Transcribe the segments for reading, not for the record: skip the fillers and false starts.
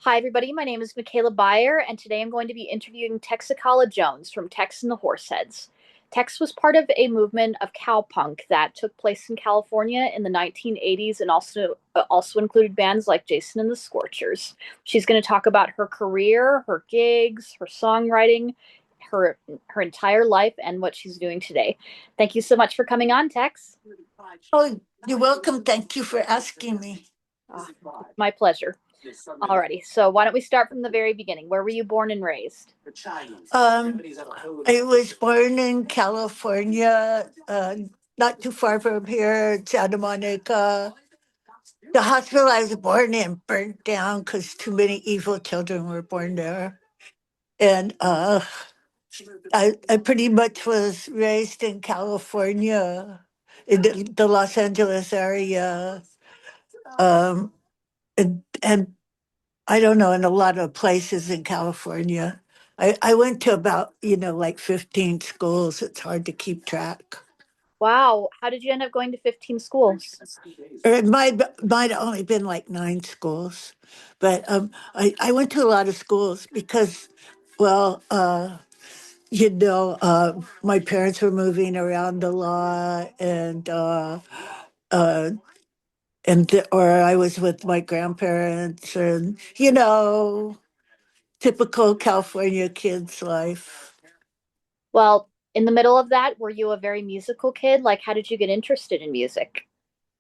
Hi, everybody. My name is Michaela Beyer, and today I'm going to be interviewing Texacala Jones from Tex and the Horseheads. Tex was part of a movement of cowpunk that took place in California in the 1980s and also included bands like Jason and the Scorchers. She's going to talk about her career, her gigs, her songwriting, her her entire life, and what she's doing today. Thank you so much for coming on, Tex. Oh, you're welcome. Thank you for asking me. Ah, my pleasure. Alrighty, so why don't we start from the very beginning? Where were you born and raised? Um, I was born in California, not too far from here, Santa Monica. The hospital I was born in burnt down because too many evil children were born there. And I pretty much was raised in California, in the Los Angeles area. Um, and I don't know, in a lot of places in California. I went to about, like 15 schools. It's hard to keep track. Wow, how did you end up going to 15 schools? Or it might have only been like 9 schools. But I went to a lot of schools because, well, my parents were moving around a lot uh, or I was with my grandparents and, typical California kids life. Well, in the middle of that, were you a very musical kid? Like, how did you get interested in music?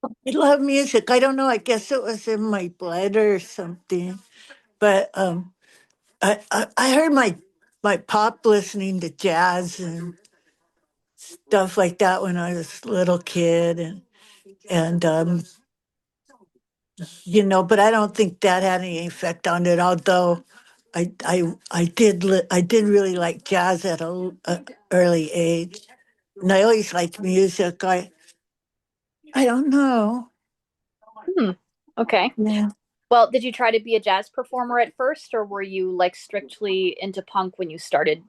I love music. I don't know. I guess it was in my blood or something. But I heard my pop listening to jazz and stuff like that when I was a little kid, and but I don't think that had any effect on it. Although I did really like jazz at a early age, and I always liked music. I don't know. Hmm. Okay. Yeah. Well, did you try to be a jazz performer at first, or were you like strictly into punk when you started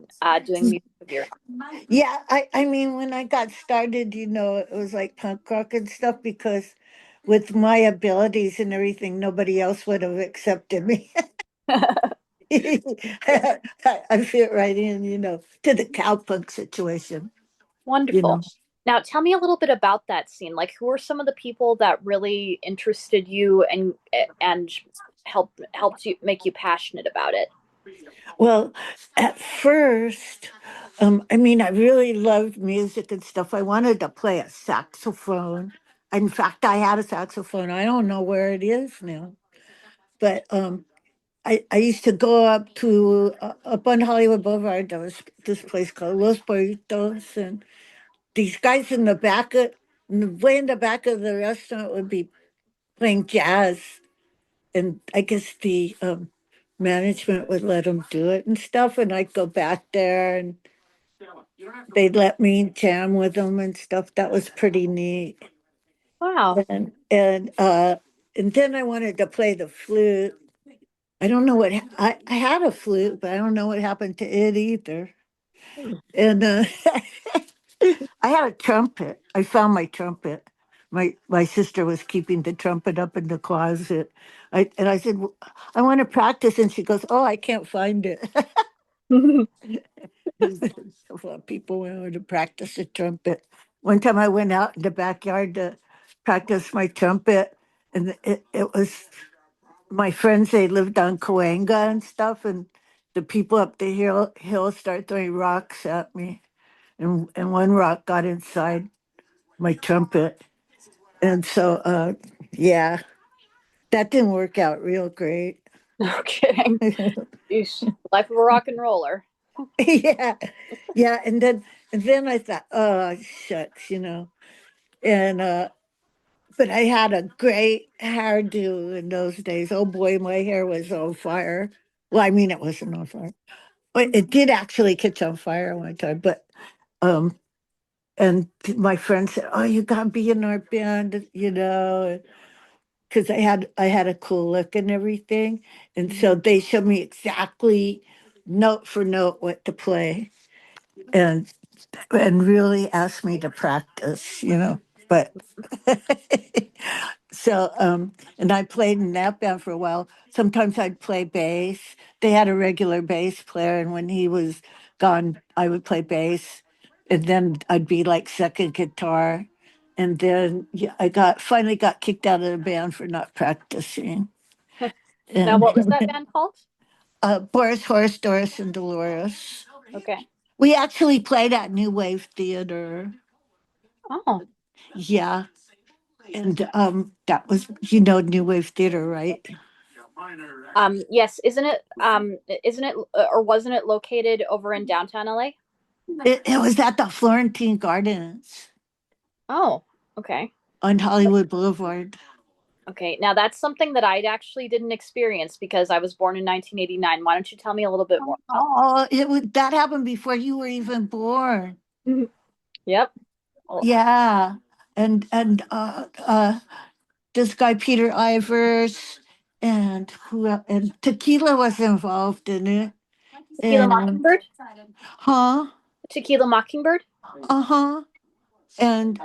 doing music of your Yeah, I mean, when I got started, it was like punk rock and stuff because with my abilities and everything, nobody else would have accepted me. own? I fit right in, to the cowpunk situation, you Wonderful. know. Now, tell me a little bit about that scene. Like, who are some of the people that really interested you and helped you make you passionate about it? Well, at first, I mean, I really loved music and stuff. I wanted to play a saxophone. In fact, I had a saxophone. I don't know where it is now, but I used to go up to up on Hollywood Boulevard. There was this place called Los Burritos, and these guys way in the back of the restaurant would be playing jazz, and I guess the management would let them do it and stuff, and I'd go back there, and they'd let me jam with them and stuff. That was pretty neat, Wow. and then I wanted to play the flute. I don't know I had a flute, but I don't know what happened to it either. And I had a trumpet. I found my trumpet. My sister was keeping the trumpet up in the closet. I said, "Well, I want to practice," and she goes, "Oh, I can't find it." A lot of people wanted to practice the trumpet. One time I went out in the backyard to practice my trumpet, and it was my friends. They lived on Coanga and stuff, and the people up the hill start throwing rocks at me, and one rock got inside my trumpet, and so yeah, that didn't work out real great. No kidding. Yeesh. Life of a rock and roller. Yeah, yeah, and then I thought, oh shucks, and but I had a great hairdo in those days. Oh boy, my hair was on fire. Well, I mean, it wasn't on fire, but it did actually catch on fire one time. But um, and my friend said, "Oh, you gotta be in our band," because I had a cool look and everything, and so they showed me exactly note for note what to play, and really asked me to practice. But So, and I played in that band for a while. Sometimes I'd play bass. They had a regular bass player, and when he was gone, I would play bass, and then I'd be like second guitar. And then yeah, I got finally got kicked out of the band for not practicing. Now, And what was that band called? Boris, Horace, Doris, and Dolores. Okay. We actually played at New Wave Theater. Oh, Yeah, and that was New Wave Theater, right? yes. Isn't it, or wasn't it located over in downtown LA? It was at the Florentine Gardens Oh, okay. on Hollywood Boulevard. Okay. Now that's something that I actually didn't experience because I was born in 1989. Why don't you tell me a little bit more about Oh, it was that happened before you were even born. that? Yep. Well, Yeah, and this guy Peter Ivers and Tequila was involved in it. Tequila And Mockingbird? huh? Tequila Mockingbird? Uh-huh. And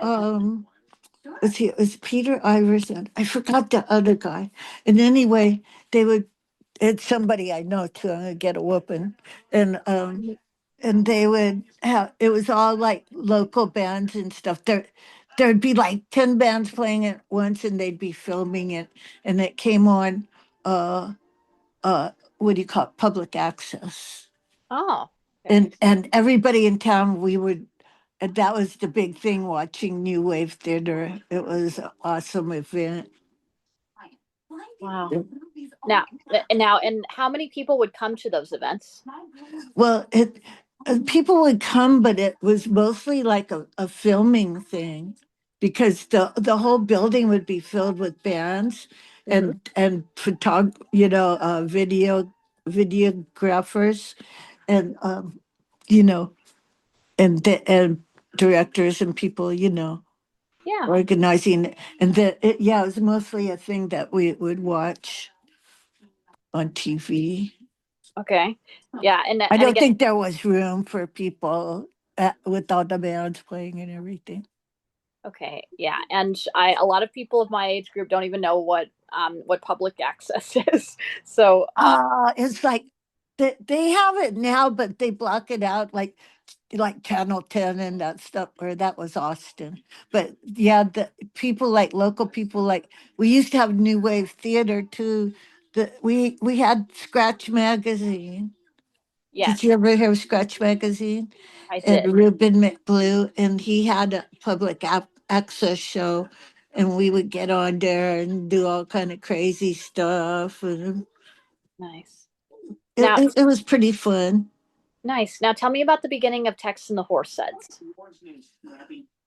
let's see, it was Peter Iverson. I forgot the other guy. And anyway, they would it's somebody I know too. I'm gonna get a whooping. And they would have it was all like local bands and stuff. There'd be like 10 bands playing at once and they'd be filming it and it came on uh what do you call it? Public access. Oh, okay. And everybody in town we would and that was the big thing watching New Wave Theater. It was an awesome event. Wow. Now, and how many people would come to those events? Well, people would come, but it was mostly like a filming thing because the whole building would be filled with bands Hmm. and videographers and you know and directors and people Yeah. organizing yeah, it was mostly a thing that we would watch on TV. Okay. Yeah, I and don't again, think there was room for people with all the bands playing and everything. okay. Yeah, and I a lot of people of my age group don't even know what public access is. So, It's like they have it now, but they block it out like Channel 10 and that stuff, or that was Austin. But yeah, the people like local people like we used to have New Wave Theater too. We had Scratch Magazine. Did you yes, ever hear of Scratch Magazine? I And did. Ruben McBlue, and he had a public access show, and we would get on there and do all kind of crazy stuff, and Nice. it, Now, it, it was pretty fun. nice. Now tell me about the beginning of Tex and the Horseheads.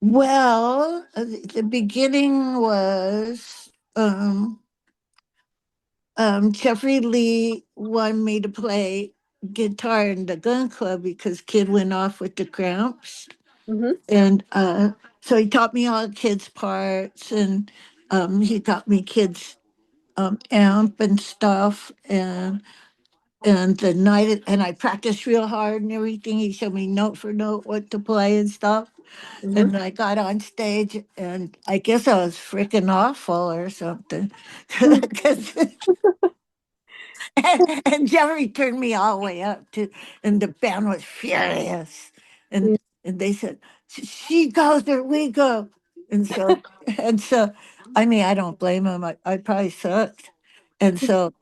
Well, the beginning was Jeffrey Lee wanted me to play guitar in the gun club because kid went off with the cramps. Hmm. And so he taught me all the kids' parts and he got me kids amp and stuff and the night and I practiced real hard and everything. He showed me note for note what to play and stuff. Hmm. And I got on stage and I guess I was freaking awful or something. 'Cause and Jerry turned me all the way up to, and the band was furious. And they said, She goes there, we go." And so, and so, I mean, I don't blame him. I probably sucked. And so,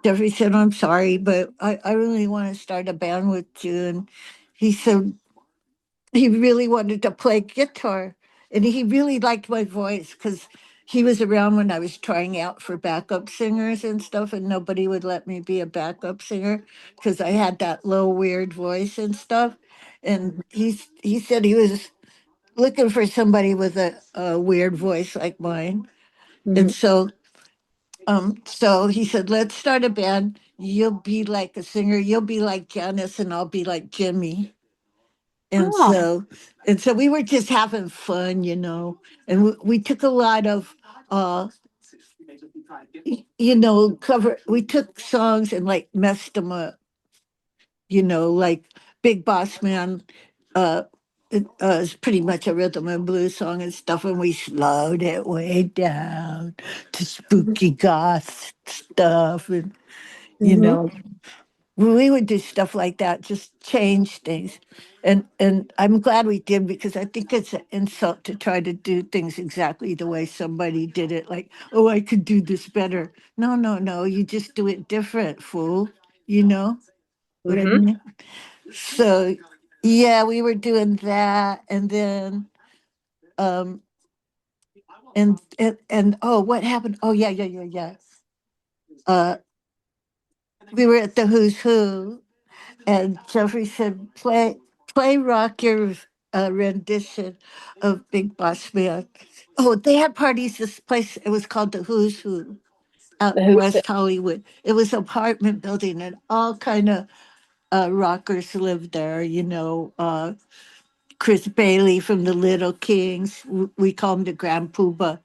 Jeffrey said, "I'm sorry, but I really want to start a band with you." And he said, he really wanted to play guitar and he really liked my voice because he was around when I was trying out for backup singers and stuff, and nobody would let me be a backup singer because I had that low, weird voice and stuff. And he said he was looking for somebody with a weird voice like mine. Hmm. And so he said, "Let's start a band. You'll be like a singer, you'll be like Janice, and I'll be like Jimmy." And Oh. so we were just having fun. And we took a lot of uh cover we took songs and like messed them up, like Big Boss Man. uh it's pretty much a rhythm and blues song and stuff, and we slowed it way down to Mhm. spooky goth stuff, and you Mhm. know, we would do stuff like that, just change things, and I'm glad we did because I think it's an insult to try to do things exactly the way somebody did it. Like, oh, I could do this better. No, no, no, you just do it different, fool. You know what I Mhm. mean? So, yeah, we were doing that, and then um and oh, what happened? Oh, yeah, yeah, yeah, yeah. Uh, we were at the Who's Who, and Jeffrey said, play rock your rendition of Big Boss Man. Oh, they had parties. This place, it was called the Who's Who out The in Who's Who. West Hollywood. It was an apartment building, and all kind of rockers lived there. Chris Bailey from the Little Kings. We call him the Grand Poobah.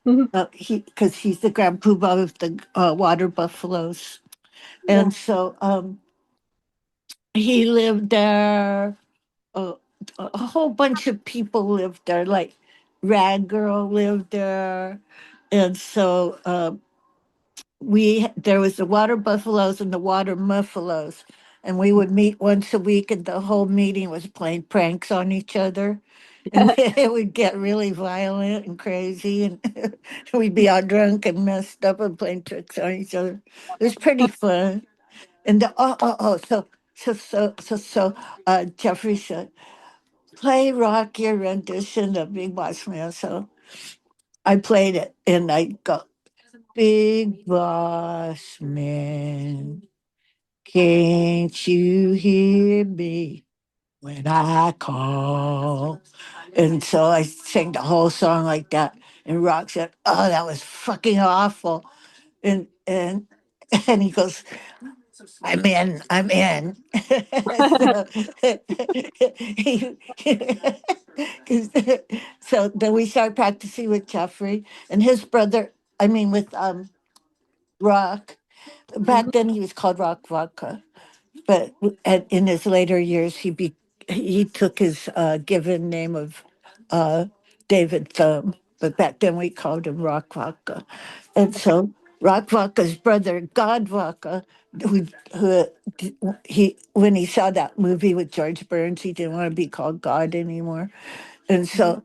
Mhm. Because he's the Grand Poobah of the Water Buffaloes, Yeah. and so he lived there. Uh, a whole bunch of people lived there. Like Rag Girl lived there, and so we there was the Water Buffaloes and the Water Muffalos, and we would meet once a week, and the whole meeting was playing pranks on each other, and it would get really violent and crazy, and we'd be all drunk and messed up and playing tricks on each other. It was pretty fun. And Jeffrey said, "Play rock your rendition of Big Boss Man." So I played it, and I go, "Big Boss Man, can't you hear me when I call?" And so I sang the whole song like that. And Rock said, "Oh, that was fucking awful." And and he goes, "I'm in, I'm in." So, he- 'cause- so then we started practicing with Jeffrey and his brother. I mean, with Rock. Mhm. Back then, he was called Rock Vodka, but in his later years, he took his given name of uh, David Thumb. But back then, we called him Rock Vodka, and so Rock Vodka's brother, God Vodka, who he when he saw that movie with George Burns, he didn't want to be called God anymore, and Mhm. so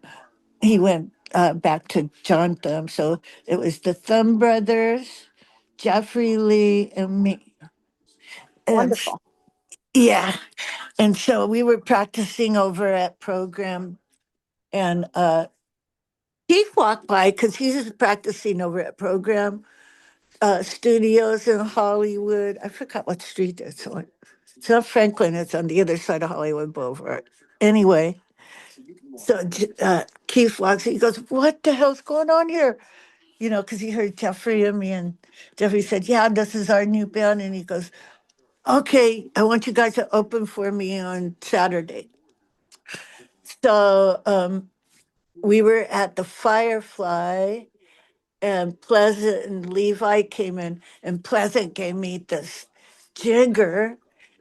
he went back to John Thumb. So it was the Thumb brothers, Jeffrey Lee, and me. And Wonderful. yeah, and so we were practicing over at program, and Keith walked by because he's practicing over at program studios in Hollywood. I forgot what street it's on. It's not Franklin. It's on the other side of Hollywood Boulevard. Anyway, so Keith walks. He goes, "What the hell's going on here?" Because he heard Jeffrey and me, and Jeffrey said, "Yeah, this is our new band." And he goes, "Okay, I want you guys to open for me on Saturday." So we were at the Firefly, and Pleasant and Levi came in, and Pleasant gave me this jigger.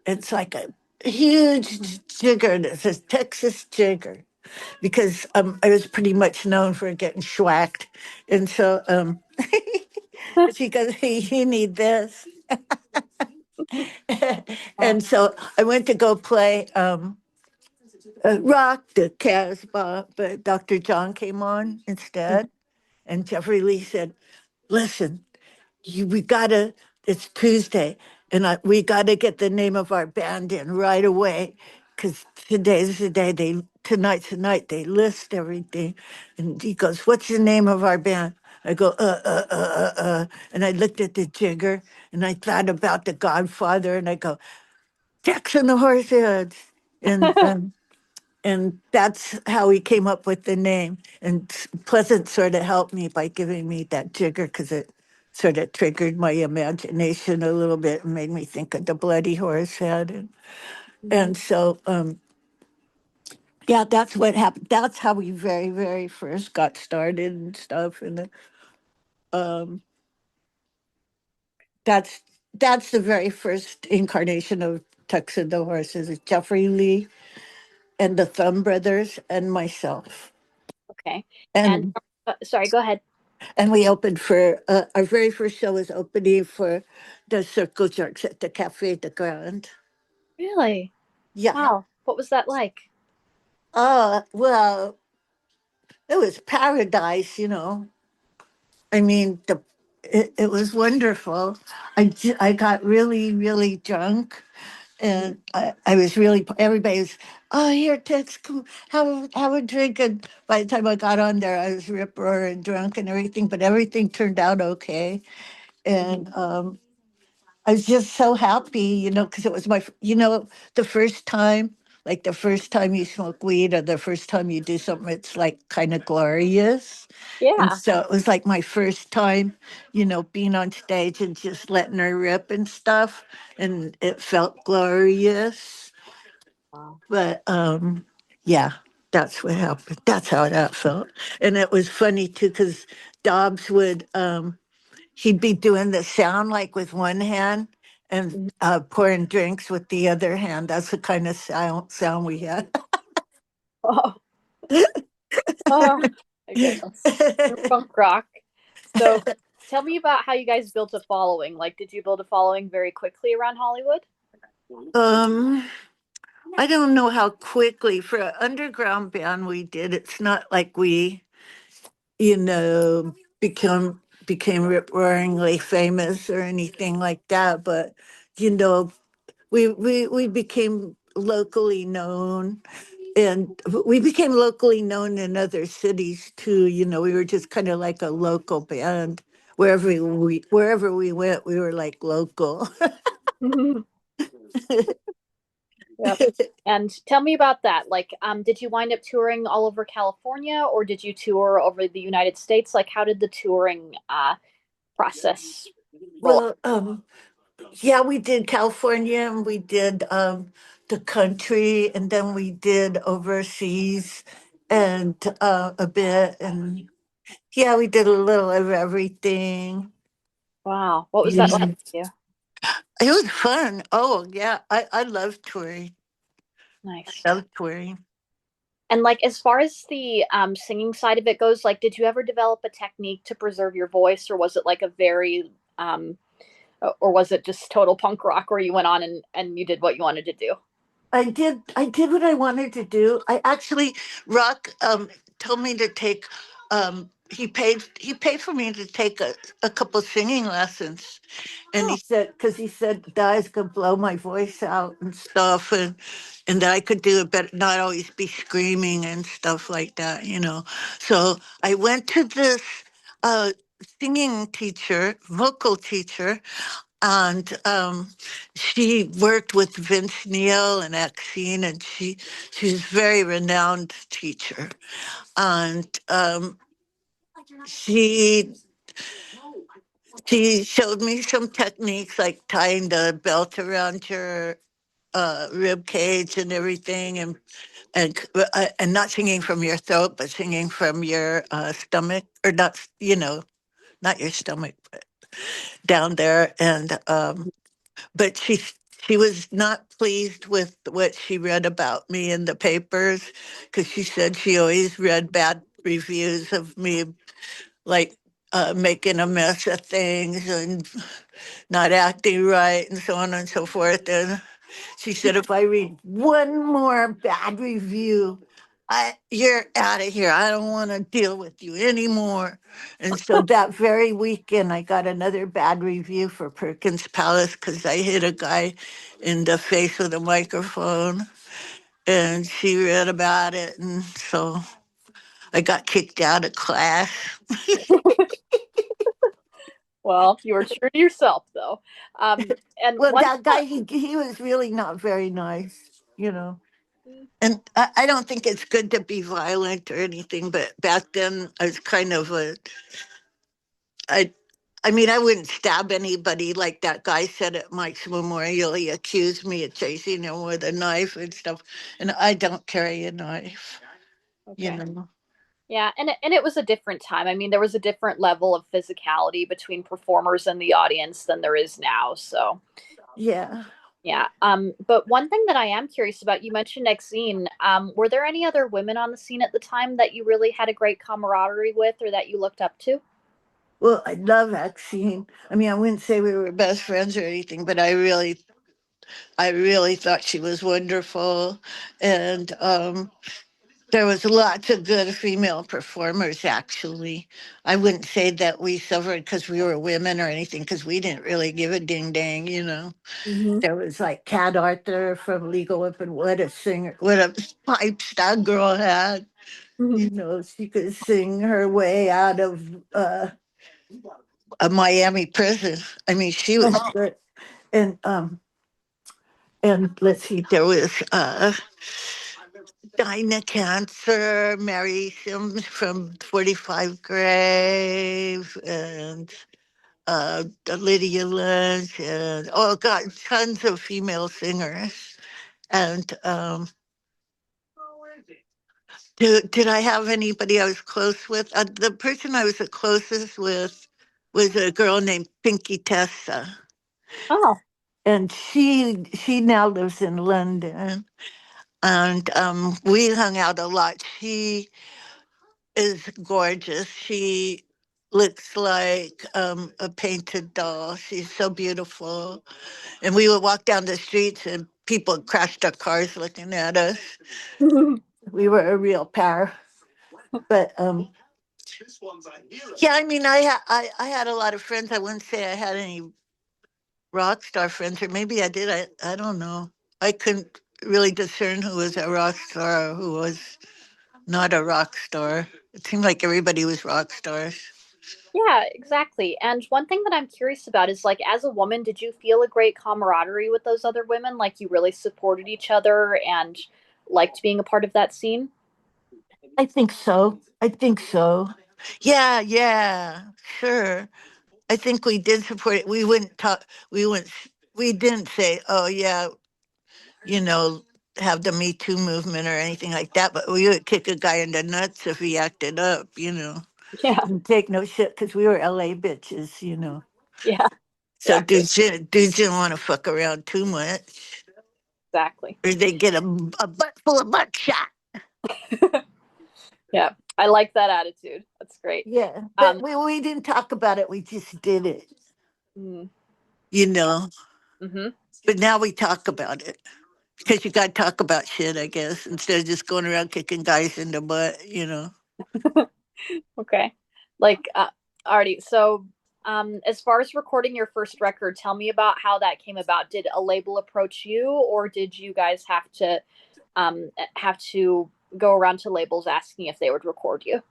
It's like a huge jigger that says Texas jigger because I was pretty much known for getting schwacked. And so she goes, "Hey, you need this." And so I went to go play rock the Casbah, but Dr. John came on instead. And Jeffrey Lee said, "Listen, we gotta, it's Tuesday, and we gotta get the name of our band in right away, because today's the day tonight's the night they list everything." And he goes, "What's the name of our band?" I go, and I looked at the jigger, and I thought about the Godfather, and I go, "Tex and the Horseheads." And that's how we came up with the name. And Pleasant sort of helped me by giving me that jigger because it sort of triggered my imagination a little bit and made me think of the bloody horse head. And so, yeah, that's what happened. That's how we very, very first got started and stuff. And um, that's that's the very first incarnation of Tex and the Horses. Is Jeffrey Lee and the Thumb Brothers and myself. Okay. And And sorry, go ahead. we opened for our very first show was opening for the Circle Jerks at the Cafe de Grande. Really? Yeah. Wow. What was that like? Well, it was paradise, you know. I mean, it was wonderful. I got really, really drunk, and I was really, everybody's, oh, here, Tex, come have a drink. And by the time I got on there, I was rip roaring drunk and everything, but everything turned out okay. And I was just so happy, you know, because it was the first time, like the first time you smoke weed or the first time you do something, it's like kind of glorious. And Yeah. so it was like my first time, you know, being on stage and just letting her rip and stuff. And it felt glorious. Wow. But yeah, that's what happened. That's how that felt. And it was funny too, because Dobbs would he'd be doing the sound like with one hand and Mhm. pouring drinks with the other hand. That's the kind of sound we had. Oh, oh, my goodness. You're punk rock. So tell me about how you guys built a following. Like, did you build a following very quickly around Hollywood? um, I don't know how quickly for an underground band we did. It's not like we, you know, became rip roaringly famous or anything like that. But you know, we became locally known, and we became locally known in other cities too. You know, we were just kind of like a local band. Wherever we went, we were like local. Yep. And tell me about that. Like, did you wind up touring all over California or did you tour over the United States? Like, how did the touring process roll? Well, yeah, we did California and we did the country, and then we did overseas and a bit, and yeah, we did a little of everything. Wow. What was You that like know, for you? it was fun. Oh yeah, I love touring. Nice. I love touring. And like, as far as the singing side of it goes, like, did you ever develop a technique to preserve your voice, or was it like a very, or was it just total punk rock where you went on and you did what you wanted to do? I did what I wanted to do. I actually Rock told me to take he paid for me to take a couple singing lessons. And he Oh. said, because he said the guys could blow my voice out and stuff, and that I could do it better, not always be screaming and stuff like that, you know. So I went to this uh singing teacher, vocal teacher, and she worked with Vince Neil and Exene, and she's a very renowned teacher. And she she showed me some techniques like tying the belt around your rib cage and everything, and not singing from your throat, but singing from your stomach, or not, you know, not your stomach, but down there. And but she was not pleased with what she read about me in the papers, because she said she always read bad reviews of me, like making a mess of things and not acting right and so on and so forth. And she said, if I read one more bad review, you're out of here. I don't want to deal with you anymore. And so that very weekend, I got another bad review for Perkins Palace because I hit a guy in the face with a microphone. And she read about it. And so I got kicked out of class. Well, you were true to yourself, though. And Well, one. that guy, he was really not very nice, you know. And I don't think it's good to be violent or anything, but back then I was kind of I, I mean, I wouldn't stab anybody like that guy said at Mike's memorial. He accused me of chasing him with a knife and stuff, and I don't carry a knife, you Okay. know. Yeah, and it was a different time. I mean, there was a different level of physicality between performers and the audience than there is now. So, Yeah. Yeah. But one thing that I am curious about, you mentioned Exene. Were there any other women on the scene at the time that you really had a great camaraderie with or that you looked up to? Well, I love Maxine. I mean, I wouldn't say we were best friends or anything, but I really thought she was wonderful. And there was lots of good female performers, actually. I wouldn't say that we suffered because we were women or anything, because we didn't really give a ding dang, you know. Hmm. There was like Cat Arthur from Legal Whip, and what a singer, what a pipes that girl had. Hmm. You know, she could sing her way out of a Miami prison. I mean, she was good. And let's see, there was Dinah Cancer, Mary Sims from 45 Grave, and Lydia Lynch, and oh god, tons of female singers. And did I have anybody I was close with? The person I was the closest with was a girl named Pinky Tessa, Oh. and she now lives in London. And we hung out a lot. She is gorgeous. She looks like a painted doll. She's so beautiful. And we would walk down the streets and people crashed their cars looking at us. We were a real pair. But yeah, I mean, I had a lot of friends. I wouldn't say I had any rock star friends, or maybe I did. I don't know. I couldn't really discern who was a rock star or who was not a rock star. It seemed like everybody was rock stars. Yeah, exactly. And one thing that I'm curious about is like, as a woman, did you feel a great camaraderie with those other women? Like, you really supported each other and liked being a part of that scene? I think so. I think so. Yeah, yeah, sure. I think we did support it. We wouldn't talk. We didn't say, "Oh yeah, you know, have the Me Too movement or anything like that." But we would kick a guy in the nuts if he acted up. You know, Yeah, and take no shit because we were LA bitches. You know, yeah, so exactly, dudes didn't want to fuck around too much, exactly. or they get a butt full of buckshot. Yeah, I like that attitude. That's great. Yeah, but Um, we didn't talk about it. We just did it. mm, You know, hmm. but now we talk about it. Because you got to talk about shit, I guess, instead of just going around kicking guys in the butt, you know. Okay. Like, alrighty. So, as far as recording your first record, tell me about how that came about. Did a label approach you, or did you guys have to go around to labels asking if they would record you?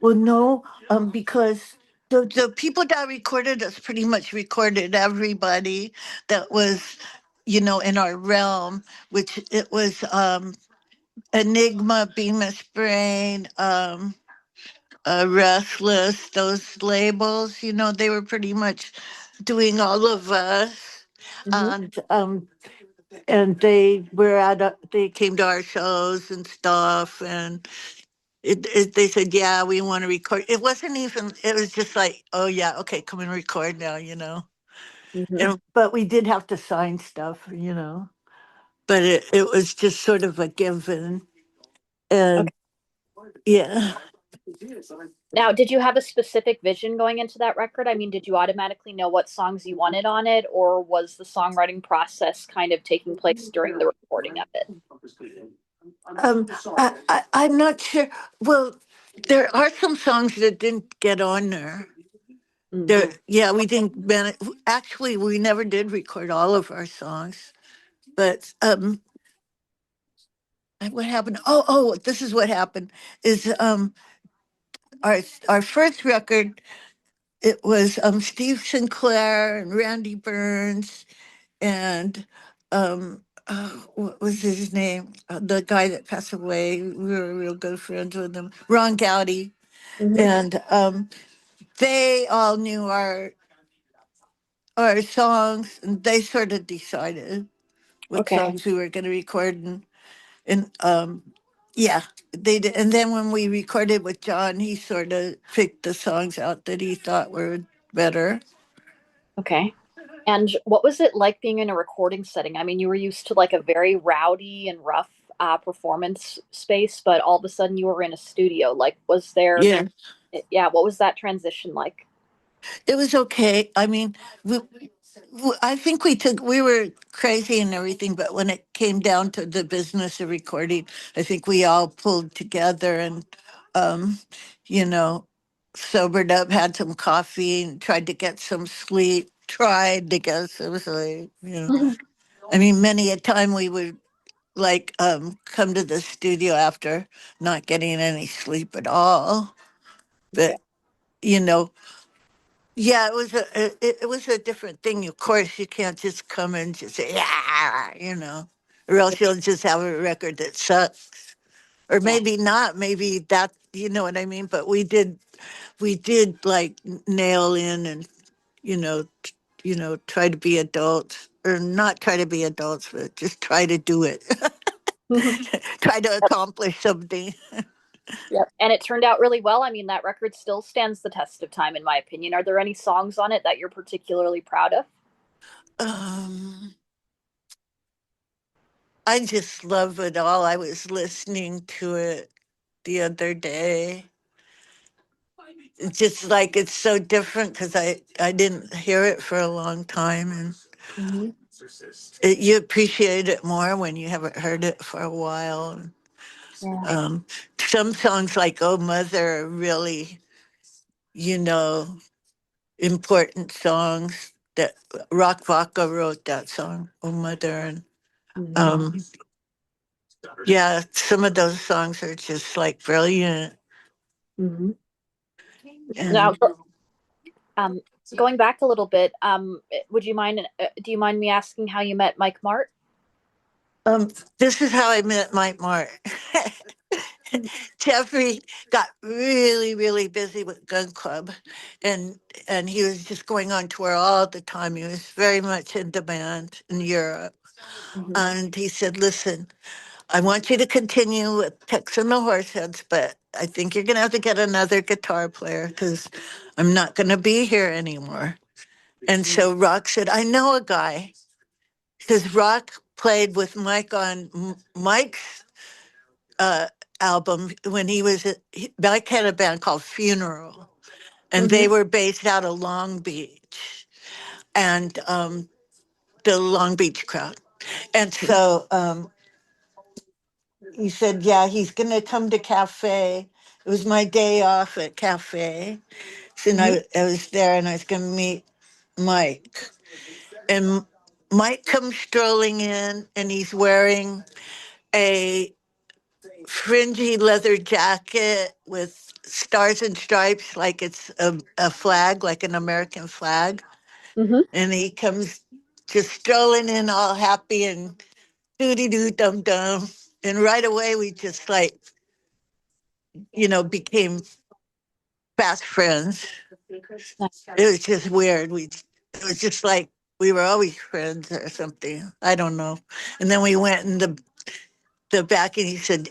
Well, no, because the people that recorded us pretty much recorded everybody that was, you know, in our realm, which it was Enigma, Bemis Brain, Restless, those labels, you know, they were pretty much doing all of us. Hmm. And they came to our shows and stuff, and they said, yeah, we want to record. It wasn't even, it was just like, oh yeah, okay, come and record now, you know. Hmm. And but we did have to sign stuff, you know. But it was just sort of a given. And Okay. yeah. Now, did you have a specific vision going into that record? I mean, did you automatically know what songs you wanted on it, or was the songwriting process kind of taking place during the recording of it? I'm not sure. Well, there are some songs that didn't get on there. Mm. There, yeah, we didn't. Actually, we never did record all of our songs. But what happened? This is what happened. Is our our first record? It was Steve Sinclair and Randy Burns and what was his name? The guy that passed away. We were real good friends with him. Ron Gowdy, Hmm. and they all knew our songs, and they sort of decided what Okay. songs we were going to record, and yeah, they did. And then when we recorded with John, he sort of picked the songs out that he thought were better. Okay. And what was it like being in a recording setting? I mean, you were used to like a very rowdy and rough performance space, but all of a sudden you were in a studio. Like, was there, Yeah, yeah, what was that transition like? it was okay. I mean, I think we were crazy and everything, but when it came down to the business of recording, I think we all pulled together and, um, you know, sobered up, had some coffee, and tried to get some sleep. Tried to get some sleep. I mean, many a time we would like come to the studio after not getting any sleep at all. Yeah. But you know, yeah, it was a different thing. Of course, you can't just come and just say yeah, or else you'll just have a record that sucks, or Yeah. maybe not. Maybe that, you know what I mean. But we did like nail in and you know, try to be adults, or not try to be adults, but just try to do it, try to Yep. accomplish something. Yep. And it turned out really well. I mean, that record still stands the test of time, in my opinion. Are there any songs on it that you're particularly proud of? Um, I just love it all. I was listening to it the other day. It's just like it's so different because I didn't hear it for a long time, and Hmm. you appreciate it more when you haven't heard it for a while. Yeah. Um, some songs like "Oh Mother" are really, you know, important songs. That Rock Vodka wrote that song, "Oh Mother," and Hmm. um, yeah, some of those songs are just like brilliant. Hmm. Now, And um, going back a little bit, would you mind? Do you mind me asking how you met Mike Mart? this is how I met Mike Mart. Jeffrey got really, really busy with Gun Club, and he was just going on tour all the time. He was very much in demand in Europe, Hmm. and he said, "Listen, I want you to continue with Tex and the Horseheads, but I think you're going to have to get another guitar player because I'm not going to be here anymore." And so Rock said, "I know a guy," because Rock played with Mike on Mike's uh, album when Mike had a band called Funeral, and Hmm. they were based out of Long Beach, and the Long Beach crowd. And so he said, "Yeah, he's going to come to Cafe." It was my day off at Cafe. So Hmm. I was there and I was going to meet Mike. And Mike comes strolling in and he's wearing a fringy leather jacket with stars and stripes, like it's a flag, like an American flag. Hmm. And he comes just strolling in all happy and doody doo dum dum. And right away, we just like, became fast friends. It was just weird. It was just like we were always friends or something. I don't know. And then we went in the back and he said,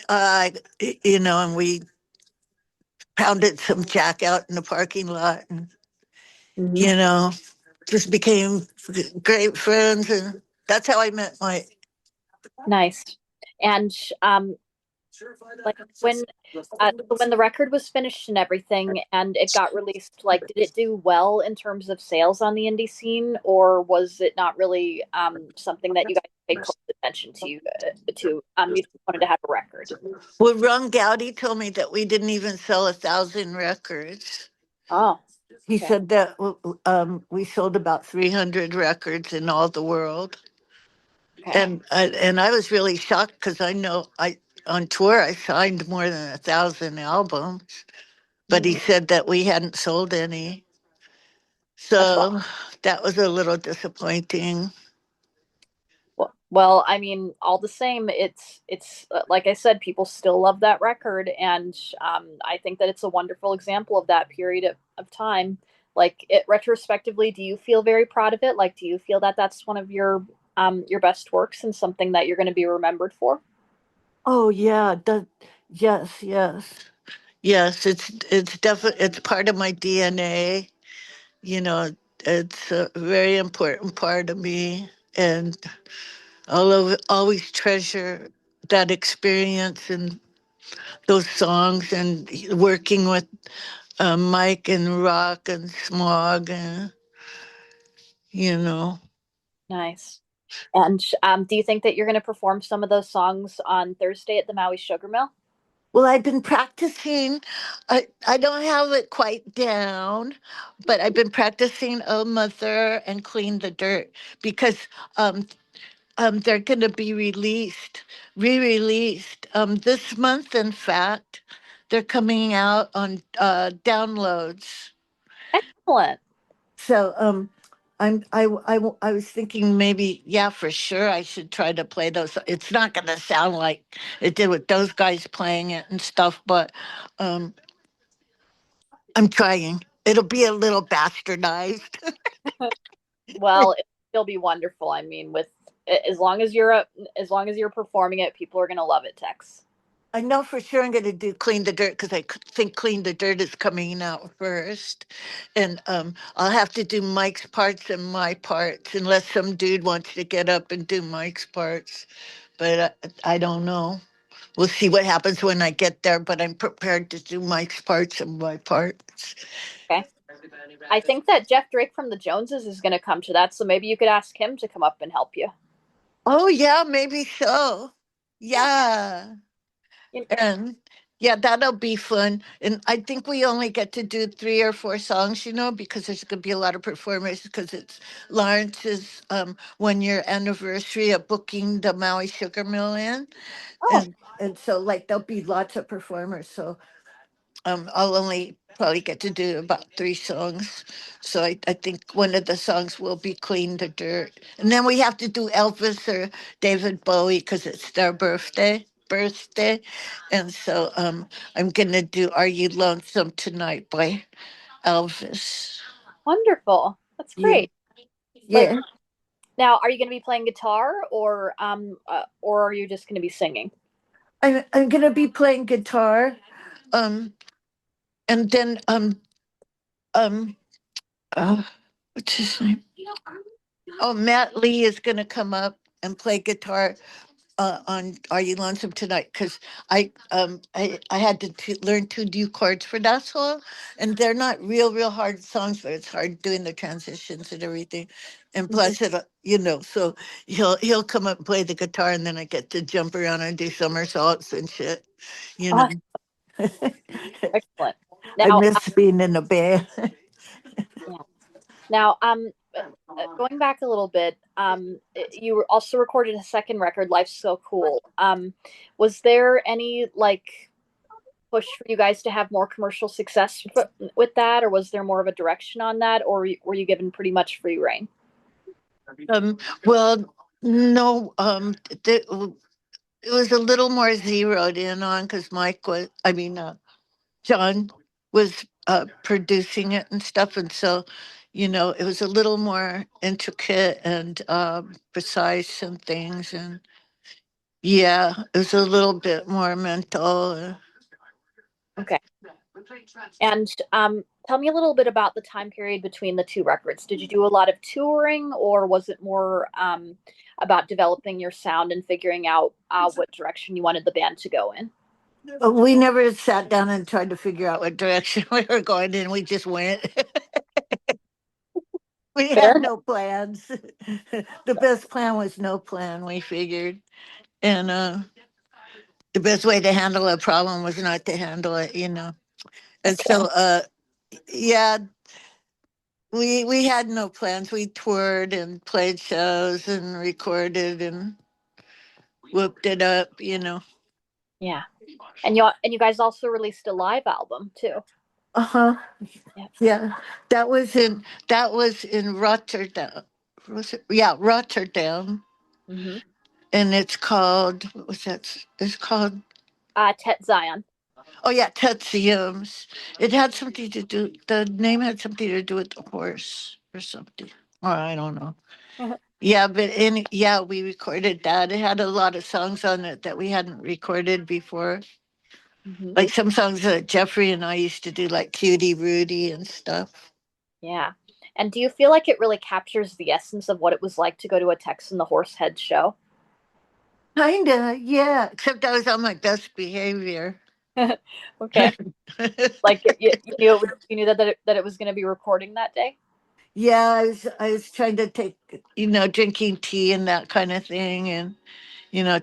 and we pounded some jack out in the parking lot and, Hmm. you know, just became great friends. And that's how I met my. Nice. And um, like when the record was finished and everything, and it got released, like, did it do well in terms of sales on the indie scene, or was it not really something that you guys paid close attention to? You just wanted to have a record. Well, Ron Gowdy told me that we didn't even sell 1,000 records. Oh, He okay. said that we sold about 300 records in all the world. Okay. And I was really shocked because I know I on tour I signed more than 1,000 albums, but he Mhm. said that we hadn't sold any, That's well. so that was a little disappointing. Well, I mean, all the same, it's like I said, people still love that record, and I think that it's a wonderful example of that period of time. Like it retrospectively, do you feel very proud of it? Like, do you feel that that's one of your best works and something that you're going to be remembered for? Oh yeah, yes, yes, it's definitely it's part of my DNA. You know, It's a very important part of me, and always treasure that experience and those songs and working with Mike and Rock and Smog, and you know. Nice. And do you think that you're going to perform some of those songs on Thursday at the Maui Sugar Mill? Well, I've been practicing. I don't have it quite down, but I've been practicing Oh Mother and Clean the Dirt because um, they're going to be re-released this month. In fact, they're coming out on downloads. Excellent. So I was thinking maybe, yeah, for sure I should try to play those. It's not going to sound like it did with those guys playing it and stuff, but um, I'm trying. It'll be a little bastardized. Well, it'll be wonderful. I mean, with as long as you're performing it, people are going to love it, Tex. I know for sure I'm going to do Clean the Dirt because think Clean the Dirt is coming out first. And I'll have to do Mike's parts and my parts unless some dude wants to get up and do Mike's parts. But I don't know. We'll see what happens when I get there, but I'm prepared to do Mike's parts and my parts. Okay. I think that Jeff Drake from the Joneses is going to come to that, so maybe you could ask him to come up and help you. Oh, yeah, maybe so. Yeah. Yeah. You- And yeah, that'll be fun. And I think we only get to do 3 or 4 songs, because there's going to be a lot of performers because it's Lawrence's 1 year anniversary of booking the Maui Sugar Mill in. Oh, And so like there'll be lots of performers. So I'll only probably get to do about 3 songs. So I think one of the songs will be Clean the Dirt. And then we have to do Elvis or David Bowie because it's their birthday. And so I'm gonna do Are You Lonesome Tonight by Elvis. wonderful. That's Yeah. great. Like Yeah. now, are you going to be playing guitar or are you just going to be singing? I'm gonna be playing guitar. Um and then um uh, what's his name? Oh, Matt Lee is gonna come up and play guitar on Are You Lonesome Tonight? Because I had to learn 2 new chords for that song, and they're not real hard songs, but it's hard doing the transitions and everything. And Mhm. plus, so he'll come up and play the guitar, and then I get to jump around and do somersaults and shit. You know, Oh, excellent. I Now, miss being in a band. yeah. Now, going back a little bit, you also recorded a second record, "Life's So Cool." Was there any like push for you guys to have more commercial success with that, or was there more of a direction on that, or were you given pretty much free reign? Well, no, it was a little more zeroed in on because John was producing it and stuff, and so it was a little more intricate and precise and things, and yeah, it was a little bit more mental. Okay. And tell me a little bit about the time period between the two records. Did you do a lot of touring, or was it more about developing your sound and figuring out what direction you wanted the band to go in? We never sat down and tried to figure out what direction we were going in. We just went. We Fair had enough. no plans. The best plan was no plan, we figured. And the best way to handle a problem was not to handle it. And Okay. so yeah, we had no plans. We toured and played shows and recorded and whooped it up. Yeah. And you guys also released a live album too. Uh-huh. Yeah. Yeah. That was in Rotterdam. Was it? Yeah, Rotterdam. Mm-hmm. And it's called, what was that? It's called, Tet Zion. oh yeah, Tetziums. It had something to do, the name had something to do with the horse or something. Or I don't know. Yeah, yeah, we recorded that. It had a lot of songs on it that we hadn't recorded before. Hmm. Like some songs that Jeffrey and I used to do, like Cutie Rudy and stuff. Yeah. And do you feel like it really captures the essence of what it was like to go to a Tex and the Horseheads show? Kinda, yeah. Except I was on my best behavior. Okay. Like you knew you knew that it was going to be recording that day. Yeah, I was trying to take, drinking tea and that kind of thing, and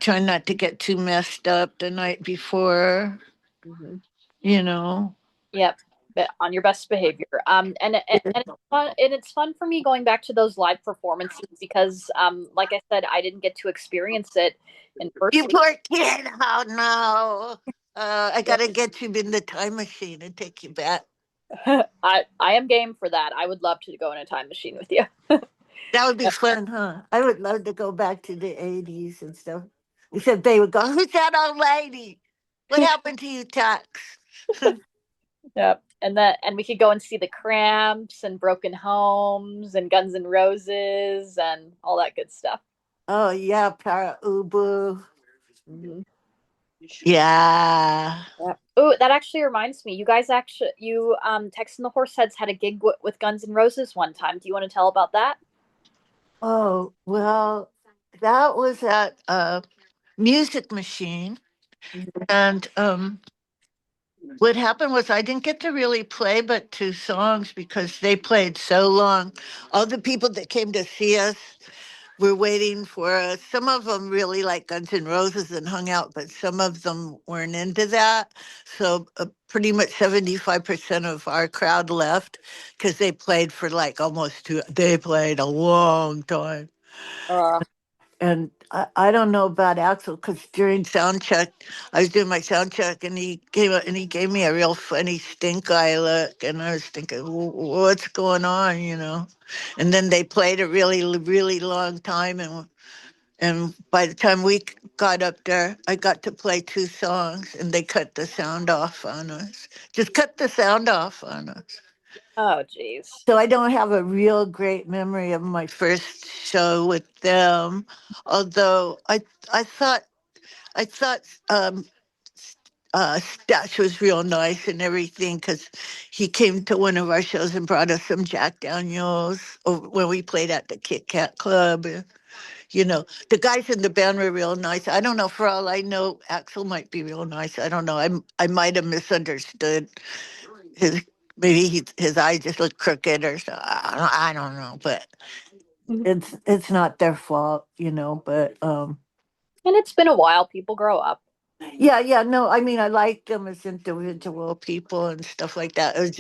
trying not to get too messed up the night before. Hmm. You know. Yep, but on your best behavior. And it's fun for me going back to those live performances because, like I said, I didn't get to experience it in You person. poor kid. Oh no. I gotta get you in the time machine and take you back. I am game for that. I would love to go in a time machine with you. That would be fun, huh? I would love to go back to the 80s and stuff. Except they would go, "Who's that old lady? What happened to you, Tex?" Yep. And we could go and see the Cramps and Broken Homes and Guns N' Roses and all that good stuff. Oh yeah, para ubu. Hmm. Yeah. Yep. Oh, that actually reminds me. You Tex and the Horseheads had a gig with Guns N' Roses one time. Do you want to tell about that? Oh well, that was at a music machine, Mhm. and what happened was I didn't get to really play but two songs because they played so long. All the people that came to see us were waiting for us. Some of them really like Guns N' Roses and hung out, but some of them weren't into that. So pretty much 75% of our crowd left because they played for like almost two. They played a long time. Uh, And I don't know about Axel because during sound check, I was doing my sound check and he gave me a real funny stink eye look, and I was thinking, What's going on?" And then they played a really really long time, and by the time we got up there, I got to play two songs, and they cut the sound off on us. Just cut the sound off on us. oh, geez. So I don't have a real great memory of my first show with them, although I thought Stash was real nice and everything because he came to one of our shows and brought us some Jack Daniels when we played at the Kit Kat Club. The guys in the band were real nice. I don't know. For all I know, Axel might be real nice. I don't know. I might have misunderstood his. Maybe his eyes just look crooked or so. I don't know, but And it's not their fault, But it's been a while. People grow up. yeah, yeah. No, I mean I liked them as individual people and stuff like that. It was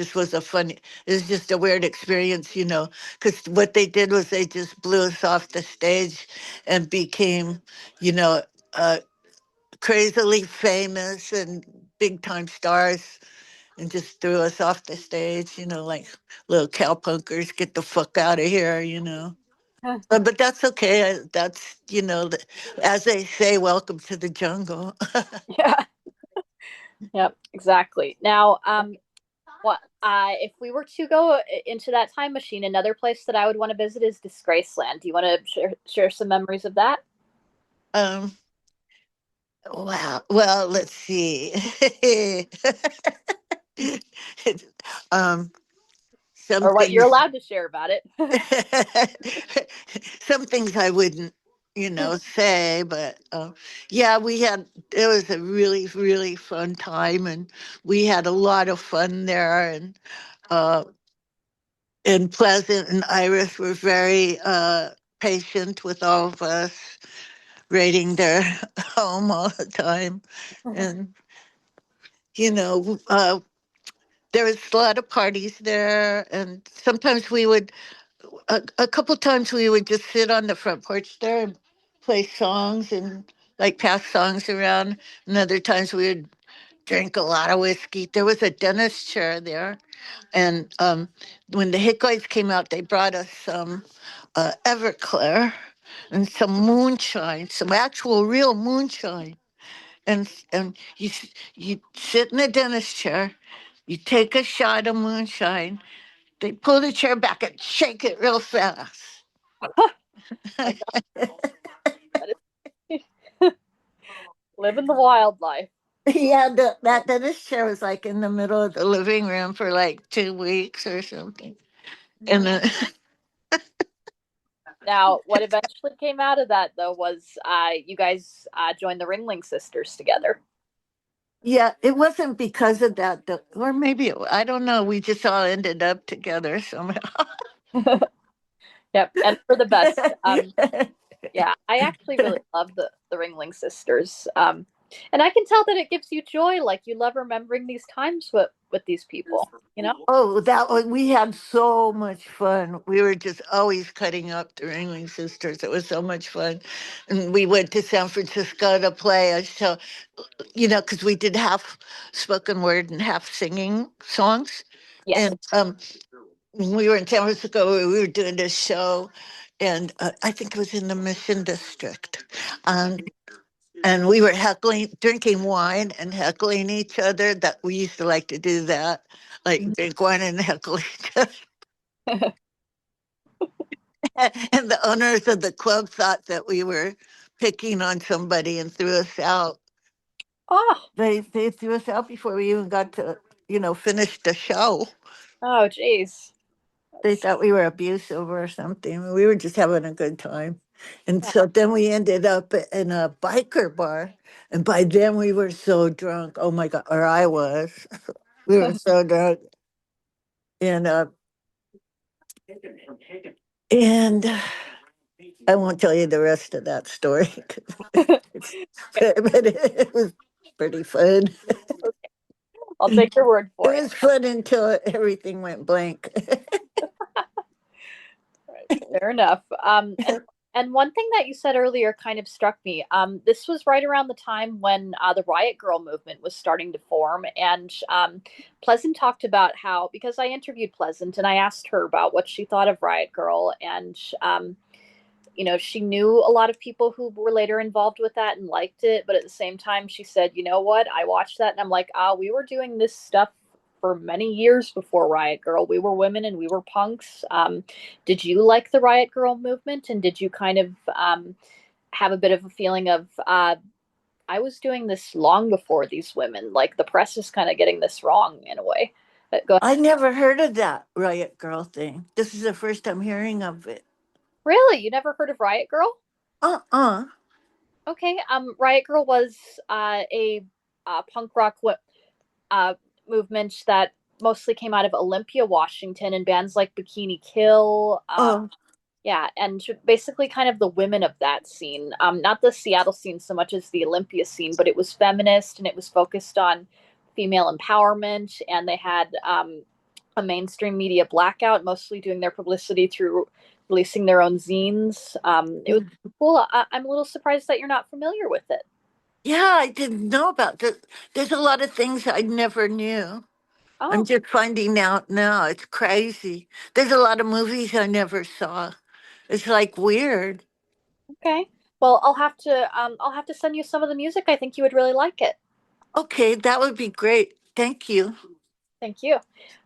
just a weird experience, because what they did was they just blew us off the stage and became, you know, uh, crazily famous and big time stars and just threw us off the stage, like little cowpunkers, get the fuck out of here. But that's okay. That's, as they say, welcome to the jungle. Yeah. Yep. Exactly. Now, what if we were to go into that time machine? Another place that I would want to visit is Disgraceland. Do you want to share some memories of that, um, wow. Well, let's see. um, some or what you're things, allowed to share about it? some things I wouldn't, say, but yeah, it was a really, really fun time, and we had a lot of fun there, uh, and Pleasant and Iris were very patient with all of us, raiding their home all the time, and you know, there was a lot of parties there, and sometimes a couple times we would just sit on the front porch there and play songs and like pass songs around. And other times we would drink a lot of whiskey. There was a dentist chair there, and when the Hickoys came out, they brought us some Everclear and some moonshine, some actual real moonshine. And you sit in the dentist chair, you take a shot of moonshine, they pull the chair back and shake it real fast. My God, that is living the wildlife. Yeah, that dentist chair was like in the middle of the living room for like 2 weeks or something. Mhm. And Now, what eventually came out of that, though, was you guys joined the Ringling Sisters together. yeah, it wasn't because of that, or maybe I don't know. We just all ended up together somehow. Yep, and for the best. Yeah, I actually really love the Ringling Sisters, and I can tell that it gives you joy. Like you love remembering these times with these people. You know. Oh, that was, we had so much fun. We were just always cutting up the Ringling Sisters. It was so much fun. And we went to San Francisco to play a show, because we did half spoken word and half singing songs. Yes. And when we were in San Francisco, we were doing this show, and I think it was in the Mission District. Um, and we were heckling, drinking wine and heckling each other. That we used to like to do that, like drink wine and heckle each other. And the owners of the club thought that we were picking on somebody and threw us out. Oh, They threw us out before we even got to finish the show. oh, geez. They That's thought we were abusive or something. We were just having a good time. And yeah. so then we ended up in a biker bar. And by then we were so drunk. Oh my God. Or I was. We were so drunk. And and I won't tell you the rest of that story. But it was pretty fun. I'll take your word It for it. was fun until everything went blank. Right, fair enough. And one thing that you said earlier kind of struck me. This was right around the time when the Riot Girl movement was starting to form, and Pleasant talked about how because I interviewed Pleasant and I asked her about what she thought of Riot Girl, and she knew a lot of people who were later involved with that and liked it, but at the same time, she said, you know what? I watched that and I'm like, we were doing this stuff for many years before Riot Girl. We were women and we were punks. Did you like the Riot Girl movement? And did you kind of have a bit of a feeling of, I was doing this long before these women? Like the press is kind of getting this wrong in a way. Go ahead. I never heard of that Riot Girl thing. This is the first I'm hearing of it. Really? You never heard of Riot Girl? Uh-uh. Okay. Riot Girl was a punk rock uh, movement that mostly came out of Olympia, Washington, and bands like Bikini Kill. Oh, Yeah, and basically kind of the women of that scene. Not the Seattle scene so much as the Olympia scene, but it was feminist and it was focused on female empowerment. And they had a mainstream media blackout, mostly doing their publicity through releasing their own zines. It was cool. I'm a little surprised that you're not familiar with it. yeah, I didn't know about this. There's a lot of things I never knew. I'm Oh, just finding out now. It's crazy. There's a lot of movies I never saw. It's like weird. okay. Well, I'll have to send you some of the music. I think you would really like it. Okay, that would be great. Thank you. Thank you.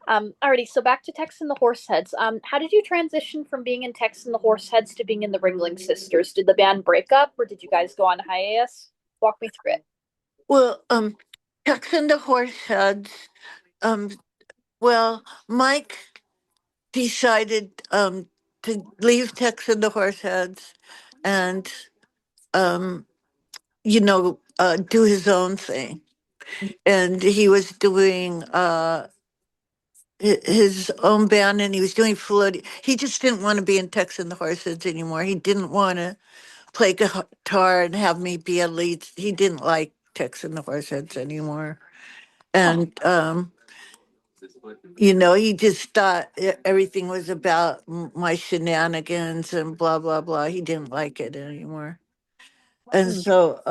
Alrighty, so back to Tex and the Horseheads. How did you transition from being in Tex and the Horseheads to being in the Ringling Sisters? Did the band break up, or did you guys go on hiatus? Walk me through it. Well, Tex and the Horseheads. Um, well, Mike decided to leave Tex and the Horseheads and um, do his own thing. And he was doing his own band, and he was doing floating. He just didn't want to be in Tex and the Horseheads anymore. He didn't want to play guitar and have me be a lead. He didn't like Tex and the Horseheads anymore. Oh, And he just thought everything was about my shenanigans and blah blah blah. He didn't like it anymore. And hmm. so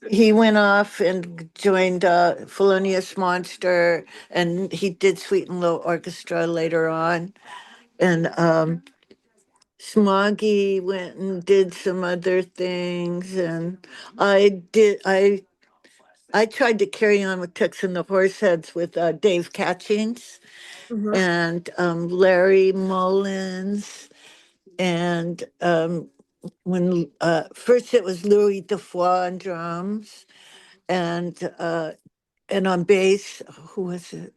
he went off and joined Felonious Monster, and he did Sweet and Low Orchestra later on. And Smoggy went and did some other things, and I did. I tried to carry on with Tex and the Horseheads with Dave Catchings Hmm. and Larry Mullins, and when first it was Louis Dufoy on drums, and on bass, who was it?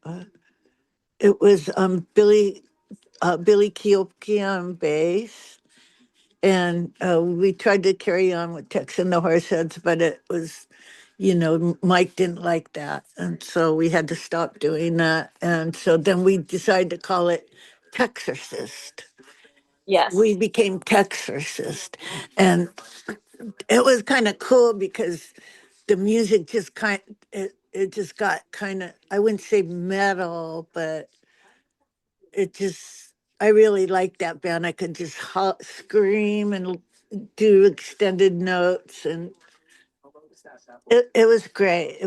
it was Billy Keoki on bass, and we tried to carry on with Tex and the Horseheads, but it was, Mike didn't like that, and so we had to stop doing that. And so then we decided to call it Texorcist. We Yes. became Texorcist, and it was kind of cool because the music just it just got kind of, I wouldn't say metal, but it just, I really liked that band. I could just scream and do extended notes, and it was great.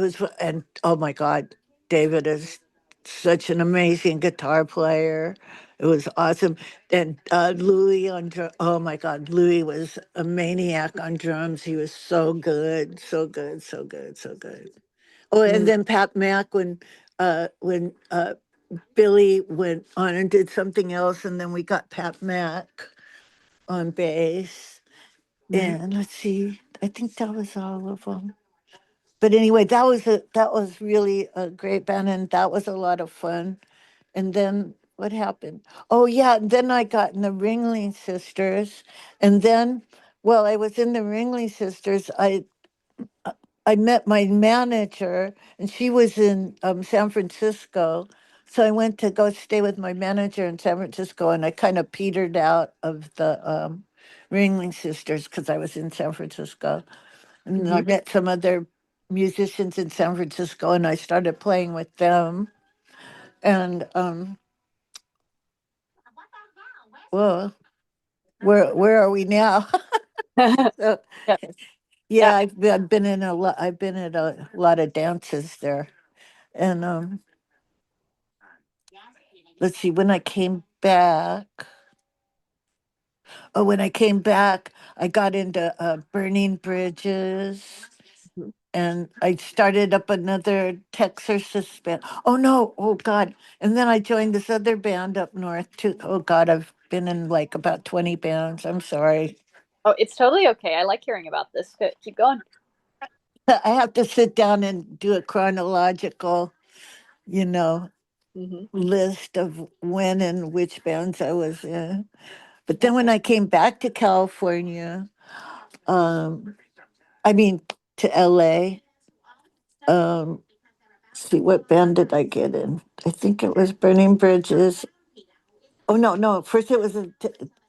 And oh my God, David is such an amazing guitar player. It was awesome. And Louis oh my God, Louis was a maniac on drums. He was so good, so good, so good, so good. Oh, and Mm-hmm. then Pat Mack when Billy went on and did something else, and then we got Pat Mack on bass. And let's see, I think that was all of them. But anyway, that was really a great band, and that was a lot of fun. And then what happened? Oh yeah, and then I got in the Ringling Sisters, and then while I was in the Ringling Sisters, I met my manager, and she was in San Francisco. So I went to go stay with my manager in San Francisco, and I kind of petered out of the Ringling Sisters because I was in San Francisco. And then I Mm-hmm. met some other musicians in San Francisco, and I started playing with them. And well, where are we now? So Yeah. yeah, Yeah. I've been in a lot. I've been at a lot of dances there, and let's see, when I came back, oh, when I came back, I got into burning bridges, Mhm. and I started up another Texas band. Oh no, oh God. And then I joined this other band up north too. Oh God, I've been in like about 20 bands. I'm sorry. Oh, it's totally okay. I like hearing about this. Keep going. I have to sit down and do a chronological, you know, Mm-hmm. list of when and which bands I was in. But then when Okay. I came back to California, um, I mean to LA, um, see what band did I get in? I think it was Burning Bridges. Oh no, no. First it was a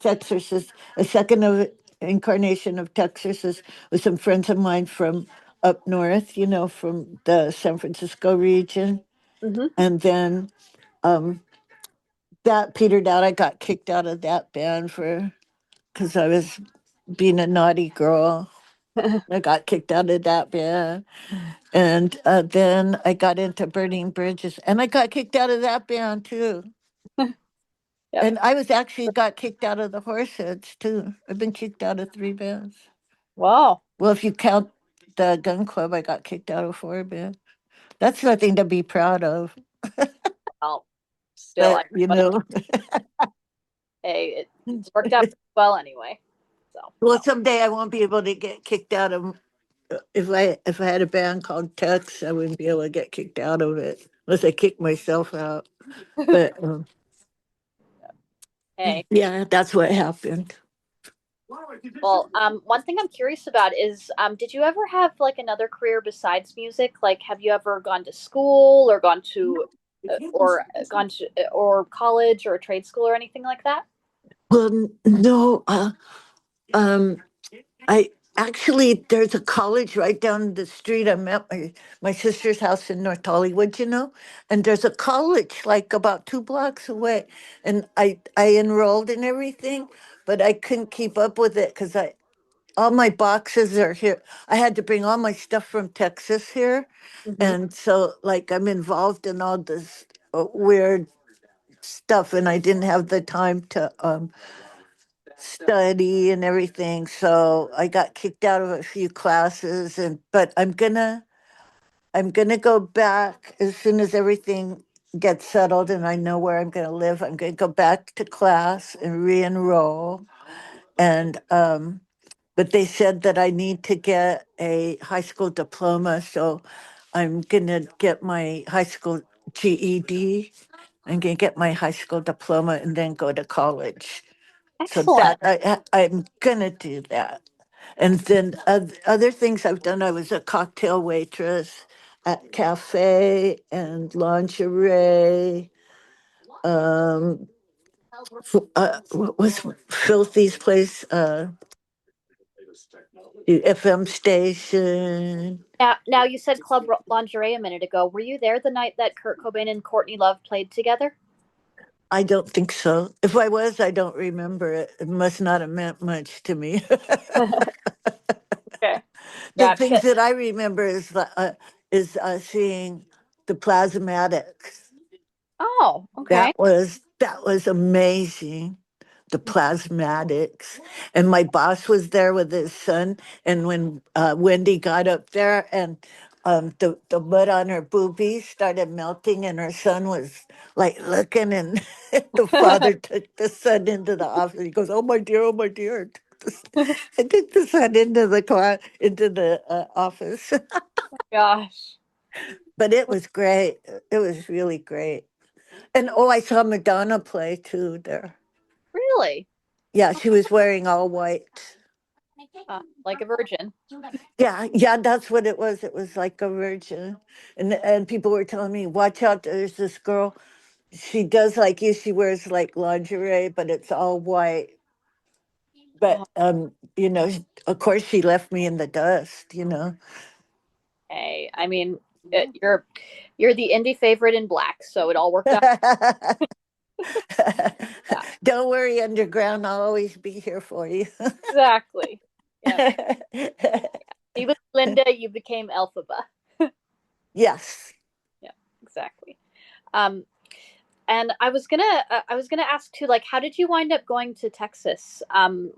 Texas, a second of incarnation of Texas with some friends of mine from up north, from the San Francisco region. Mm-hmm. And then um, that petered out. I got kicked out of that band for because I was being a naughty girl. I got kicked out of that band. And then I got into Burning Bridges, and I got kicked out of that band too. Yep. And I was actually got kicked out of the Horseheads too. I've been kicked out of 3 bands. Wow. Well, if you count the gun club, I got kicked out of 4 bands. That's nothing to be proud of. Well, still, But but hey, it's worked out pretty well anyway. So well, no. someday I won't be able to get kicked out of. If I had a band called Tex, I wouldn't be able to get kicked out of it unless I kick myself out. But Hey. yeah, that's what happened. Well, one thing I'm curious about is, did you ever have like another career besides music? Like, have you ever gone to school or gone to or college or a trade school or anything like that? Well, no, um, I actually there's a college right down the street. I'm at my sister's house in North Hollywood, and there's a college like about 2 blocks away, and I enrolled in everything, but I couldn't keep up with it because I all my boxes are here. I had to bring all my stuff from Texas here, Hmm. and so like I'm involved in all this weird stuff, and I didn't have the time to study and everything. So I got kicked out of a few classes, and but I'm gonna go back as soon as everything gets settled and I know where I'm gonna live. I'm gonna go back to class and re-enroll. And but they said that I need to get a high school diploma, so I'm gonna get my high school GED I'm going to get my high school diploma and then go to college. So Excellent. I'm gonna do that. And then other things I've done. I was a cocktail waitress at cafe and lingerie. Um, what was Filthy's place? The FM station. Now you said Club Lingerie a minute ago. Were you there the night that Kurt Cobain and Courtney Love played together? I don't think so. If I was, I don't remember it. It must not have meant much to me. Okay. The Yeah, things because that I remember is seeing the plasmatics. oh, okay. That was amazing. The plasmatics, and my boss was there with his son. And when Wendy got up there, and the mud on her boobies started melting, and her son was like looking, and the father took the son into the office. He goes, oh my dear." I took the son into the car, into the office. Gosh. But it was great. It was really great. And oh, I saw Madonna play too there. Really? Yeah, she was wearing all white. Like a virgin. Yeah, yeah, that's what it was. It was like a virgin. And people were telling me, watch out, there's this girl. She does like you, she wears like lingerie, but it's all white. Oh, But of course she left me in the dust. okay. I mean, you're the indie favorite in black, so it all worked out. Yeah, Don't worry, underground, I'll always be here for you. exactly. Yeah. He was Linda, you became Elphaba. Yes. Yeah, exactly. Um, and I was gonna ask too, like, how did you wind up going to Texas?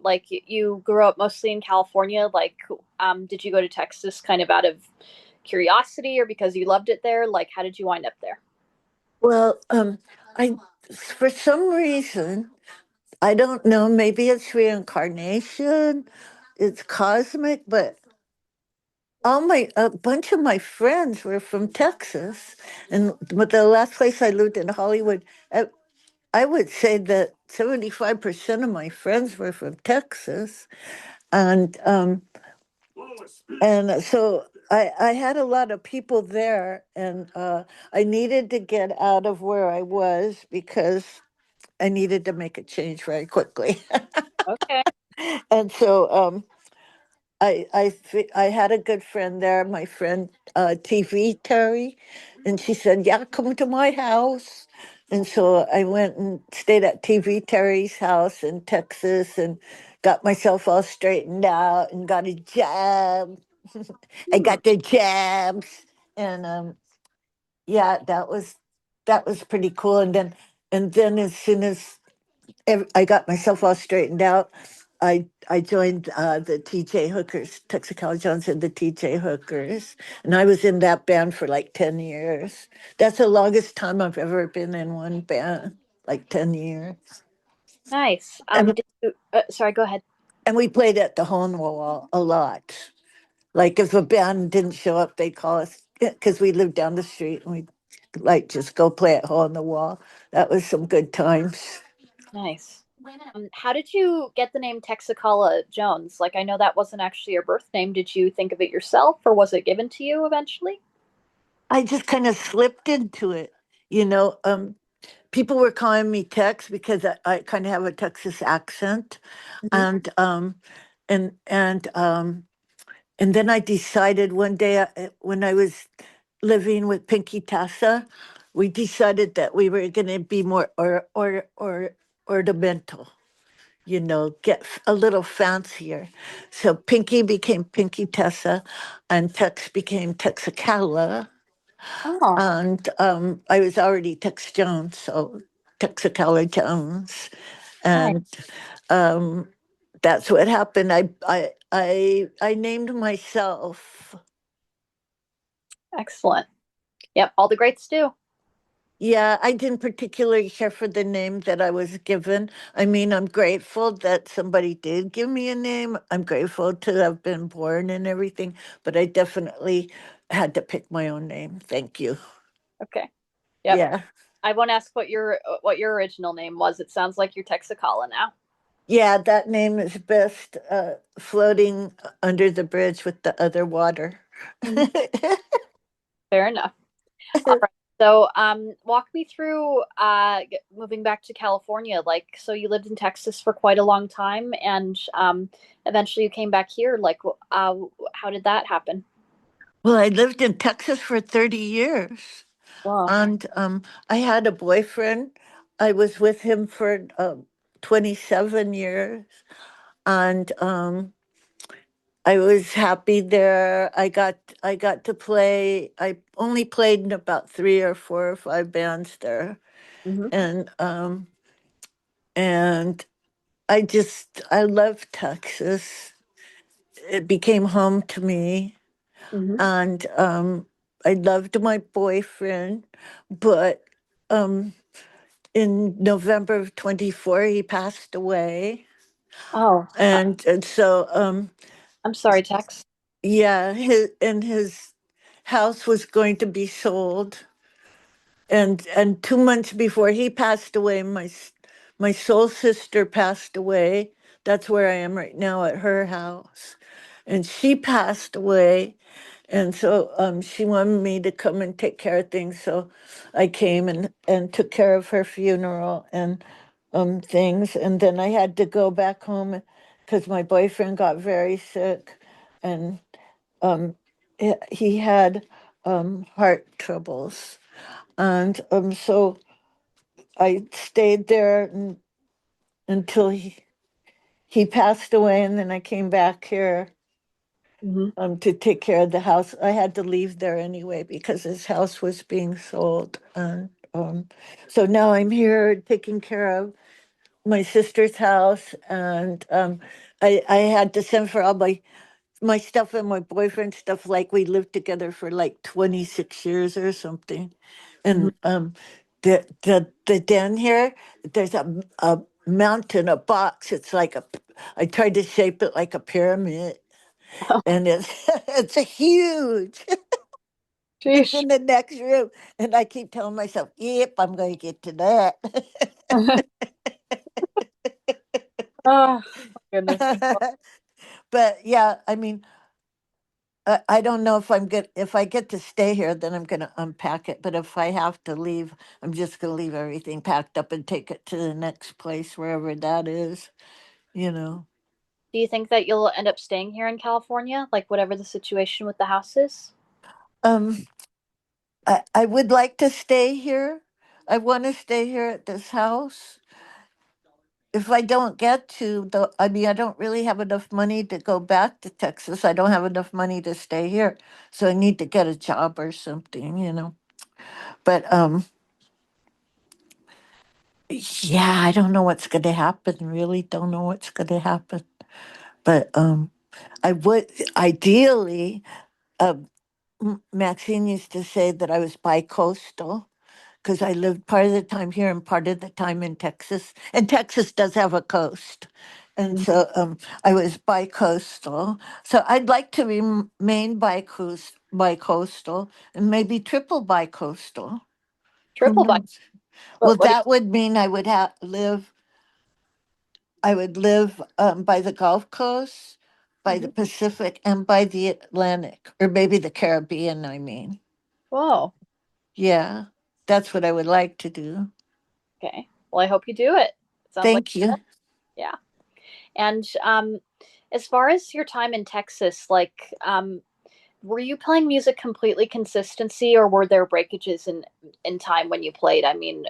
Like you grew up mostly in California. Like, did you go to Texas kind of out of curiosity or because you loved it there? Like, how did you wind up there? Well, I for some reason, I don't know, maybe it's reincarnation, it's cosmic, but a bunch of my friends were from Texas, and but the last place I lived in Hollywood, I would say that 75% of my friends were from Texas, and so I had a lot of people there, and I needed to get out of where I was because I needed to make a change very quickly. Okay, And so I had a good friend there, my friend TV Terry, and she said, "Yeah, come to my house." And so I went and stayed at TV Terry's house in Texas and got myself all straightened out and got a job. I hmm. got the jabs, and yeah, that was pretty cool. And then as soon as I got myself all straightened out, I joined the TJ Hookers, Texacala Jones and the TJ Hookers, and I was in that band for like 10 years. That's the longest time I've ever been in one band, like 10 years. Nice. And Sorry, go ahead. and we played at the hole in the wall a lot. Like if a band didn't show up, they'd call us because we lived down the street and we'd like just go play at hole in the wall. That was some good times. Nice. How did you get the name Texacala Jones? Like, I know that wasn't actually your birth name. Did you think of it yourself, or was it given to you eventually? I just kind of slipped into it. You know, people were calling me Tex because I kind of have a Texas accent, Mhm. and and and and then I decided one day when I was living with Pinky Tessa, we decided that we were going to be more or ornamental. Get a little fancier. So Pinky became Pinky Tessa, and Tex became Texacala, Oh, and I was already Tex Jones, so Texacala Jones, nice. and um, that's what happened. I named myself. Excellent. Yep, all the greats do. Yeah, I didn't particularly care for the name that I was given. I mean, I'm grateful that somebody did give me a name. I'm grateful to have been born and everything, but I definitely had to pick my own name. Thank you. Okay. Yep. Yeah. I won't ask what your original name was. It sounds like you're Texacala now. Yeah, that name is best floating under the bridge with the other water. Mhm. Fair enough. All right. So, walk me through moving back to California. Like, so you lived in Texas for quite a long time, and eventually you came back here. Like, how did that happen? Well, I lived in Texas for 30 years. Wow. And I had a boyfriend. I was with him for 27 years. And I was happy there. I got to play. I only played in about three or four or five bands there. Hmm. And and I love Texas. It became home to me. Hmm. And I loved my boyfriend, but um in November of 24, he passed away. Oh, And so, I'm sorry, Tex. yeah, his house was going to be sold. And 2 months before he passed away, my soul sister passed away. That's where I am right now at her house. And she passed away. And so she wanted me to come and take care of things. So I came and took care of her funeral and things. And then I had to go back home because my boyfriend got very sick and um, he had heart troubles. And so I stayed there until he passed away. And then I came back here Hmm. to take care of the house. I had to leave there anyway because his house was being sold. And so now I'm here taking care of my sister's house. And I had to send for all my stuff and my boyfriend's stuff. Like we lived together for like 26 years or something. Hmm. And the den here, there's a mountain, a box. It's like I tried to shape it like a pyramid, and it's it's a huge. It's Sheesh. in the next room, and I keep telling myself, "Yep, I'm going to get to that." Oh, goodness. But yeah, I mean, I don't know if I'm good. If I get to stay here, then I'm going to unpack it. But if I have to leave, I'm just going to leave everything packed up and take it to the next place, wherever that is. You know. Do you think that you'll end up staying here in California, like whatever the situation with the house is? Um, I would like to stay here. I want to stay here at this house. If I don't get to the, I mean, I don't really have enough money to go back to Texas. I don't have enough money to stay here. So I need to get a job or something. But yeah, I don't know what's going to happen. Really don't know what's going to happen. But I would ideally, uh, Maxine used to say that I was bi-coastal because I lived part of the time here and part of the time in Texas. And Texas does have a coast. And Mhm. so I was bi-coastal. So I'd like to remain bi-coastal and maybe triple bi-coastal. Who Triple by. knows? Well, What do that would mean I would live by the Gulf Coast, you? by the Mhm. Pacific, and by the Atlantic, or maybe the Caribbean, I mean. Whoa. Yeah, that's what I would like to do. Okay. Well, I hope you do it. Sounds like Thank you. yeah. And as far as your time in Texas, like were you playing music completely consistency or were there breakages in time when you played? I mean,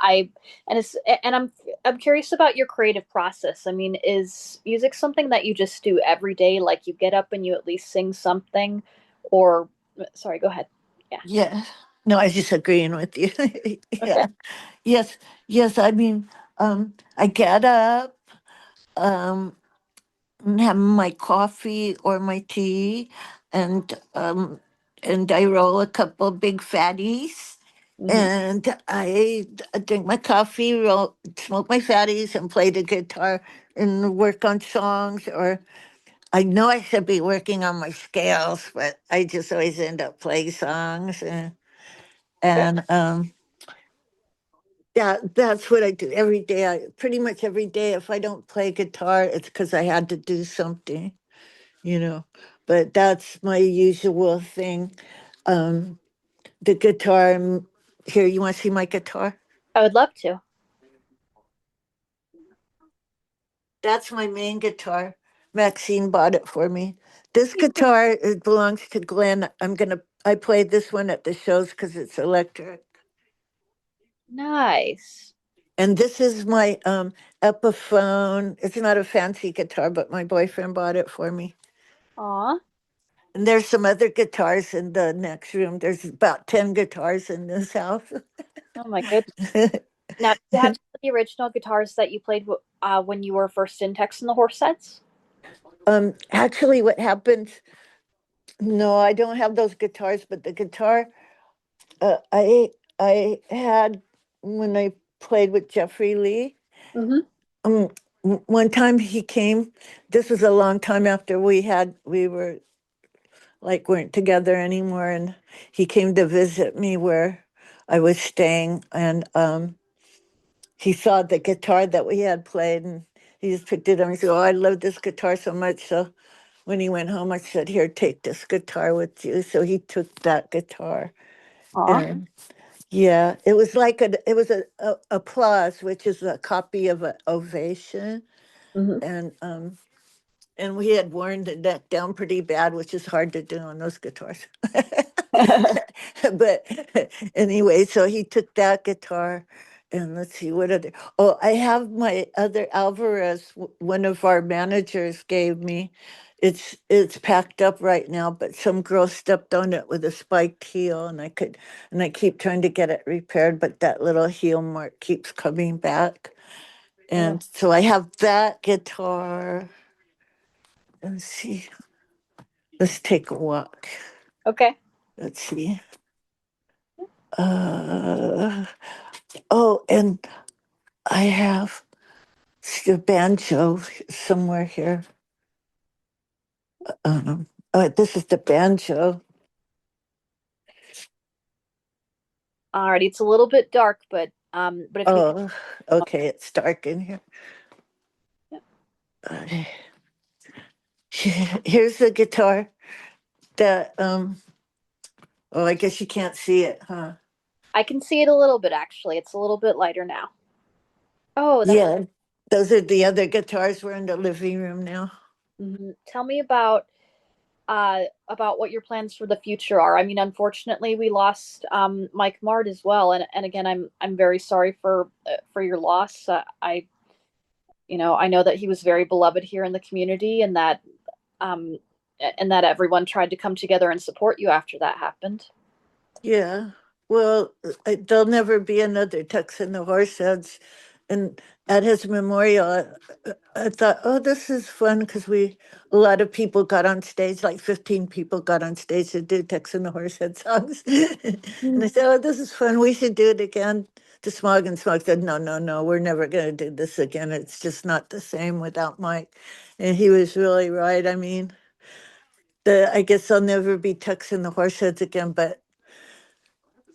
I and it's and I'm curious about your creative process. I mean, is music something that you just do every day, like you get up and you at least sing something, or sorry, go ahead. Yeah. Yeah. No, I was just agreeing with you. Okay. Yeah. Yes. Yes. I mean, I get up, um, and have my coffee or my tea, and I roll a couple big fatties, Hmm. and I drink my coffee, smoke my fatties, and play the guitar and work on songs. Or I know I should be working on my scales, but I just always end up playing songs. And That's what I do every day. I pretty much every day. If I don't play guitar, it's because I had to do something, you know. But that's my usual thing. Um, the guitar. Here, you want to see my guitar? I would love to. That's my main guitar. Maxine bought it for me. This guitar it belongs to Glenn. I play this one at the shows because it's electric. Nice. And this is my Epiphone. It's not a fancy guitar, but my boyfriend bought it for me. Aw. And there's some other guitars in the next room. There's about 10 guitars in this house. Oh my goodness. Now, do you have some of the original guitars that you played when you were first in Tex and the Horseheads? Actually, what happened? No, I don't have those guitars, but the guitar I had when I played with Jeffrey Lee. Mm-hmm. Um, one time he came. This was a long time after we were like weren't together anymore, and he came to visit me where I was staying, and he saw the guitar that we had played, and he just picked it up. And he said, "Oh, I love this guitar so much." So when he went home, I said, "Here, take this guitar with you." So he took that guitar, Aw. and yeah, it was like it was a applause, which is a copy of an ovation, Mm-hmm. and we had worn the neck down pretty bad, which is hard to do on those guitars. But anyway, so he took that guitar, and let's see what other. Oh, I have my other Alvarez. One of our managers gave me. It's packed up right now, but some girl stepped on it with a spiked heel, and I keep trying to get it repaired, but that little heel mark keeps coming back. Oh, And so I have that guitar. Let's see. Let's take a walk. okay. Let's see. Uh, oh, and I have the banjo somewhere here. This is the banjo. Alrighty, it's a little bit dark, but if you can, Oh, okay, it's dark in here. Uh, Here's the guitar that oh, I guess you can't see it, huh? I can see it a little bit actually. It's a little bit lighter now. Oh, that's. Yeah, those are the other guitars. We're in the living room now. Mhm. Tell me about what your plans for the future are. I mean, unfortunately, we lost Mike Mart as well, and again, I'm very sorry for your loss. I know that he was very beloved here in the community, um, and that everyone tried to come together and support you after that happened. Yeah. Well, there'll never be another Tex in the Horseheads. And at his memorial, I thought, oh, this is fun because a lot of people got on stage, like 15 people got on stage to do Tex in the Horsehead songs. And I said, oh, this is fun. We should do it again. To Smog, and Smog said, no, no, no, we're never going to do this again. It's just not the same without Mike. And he was really right. I mean, I guess I'll never be Tex in the Horseheads again, but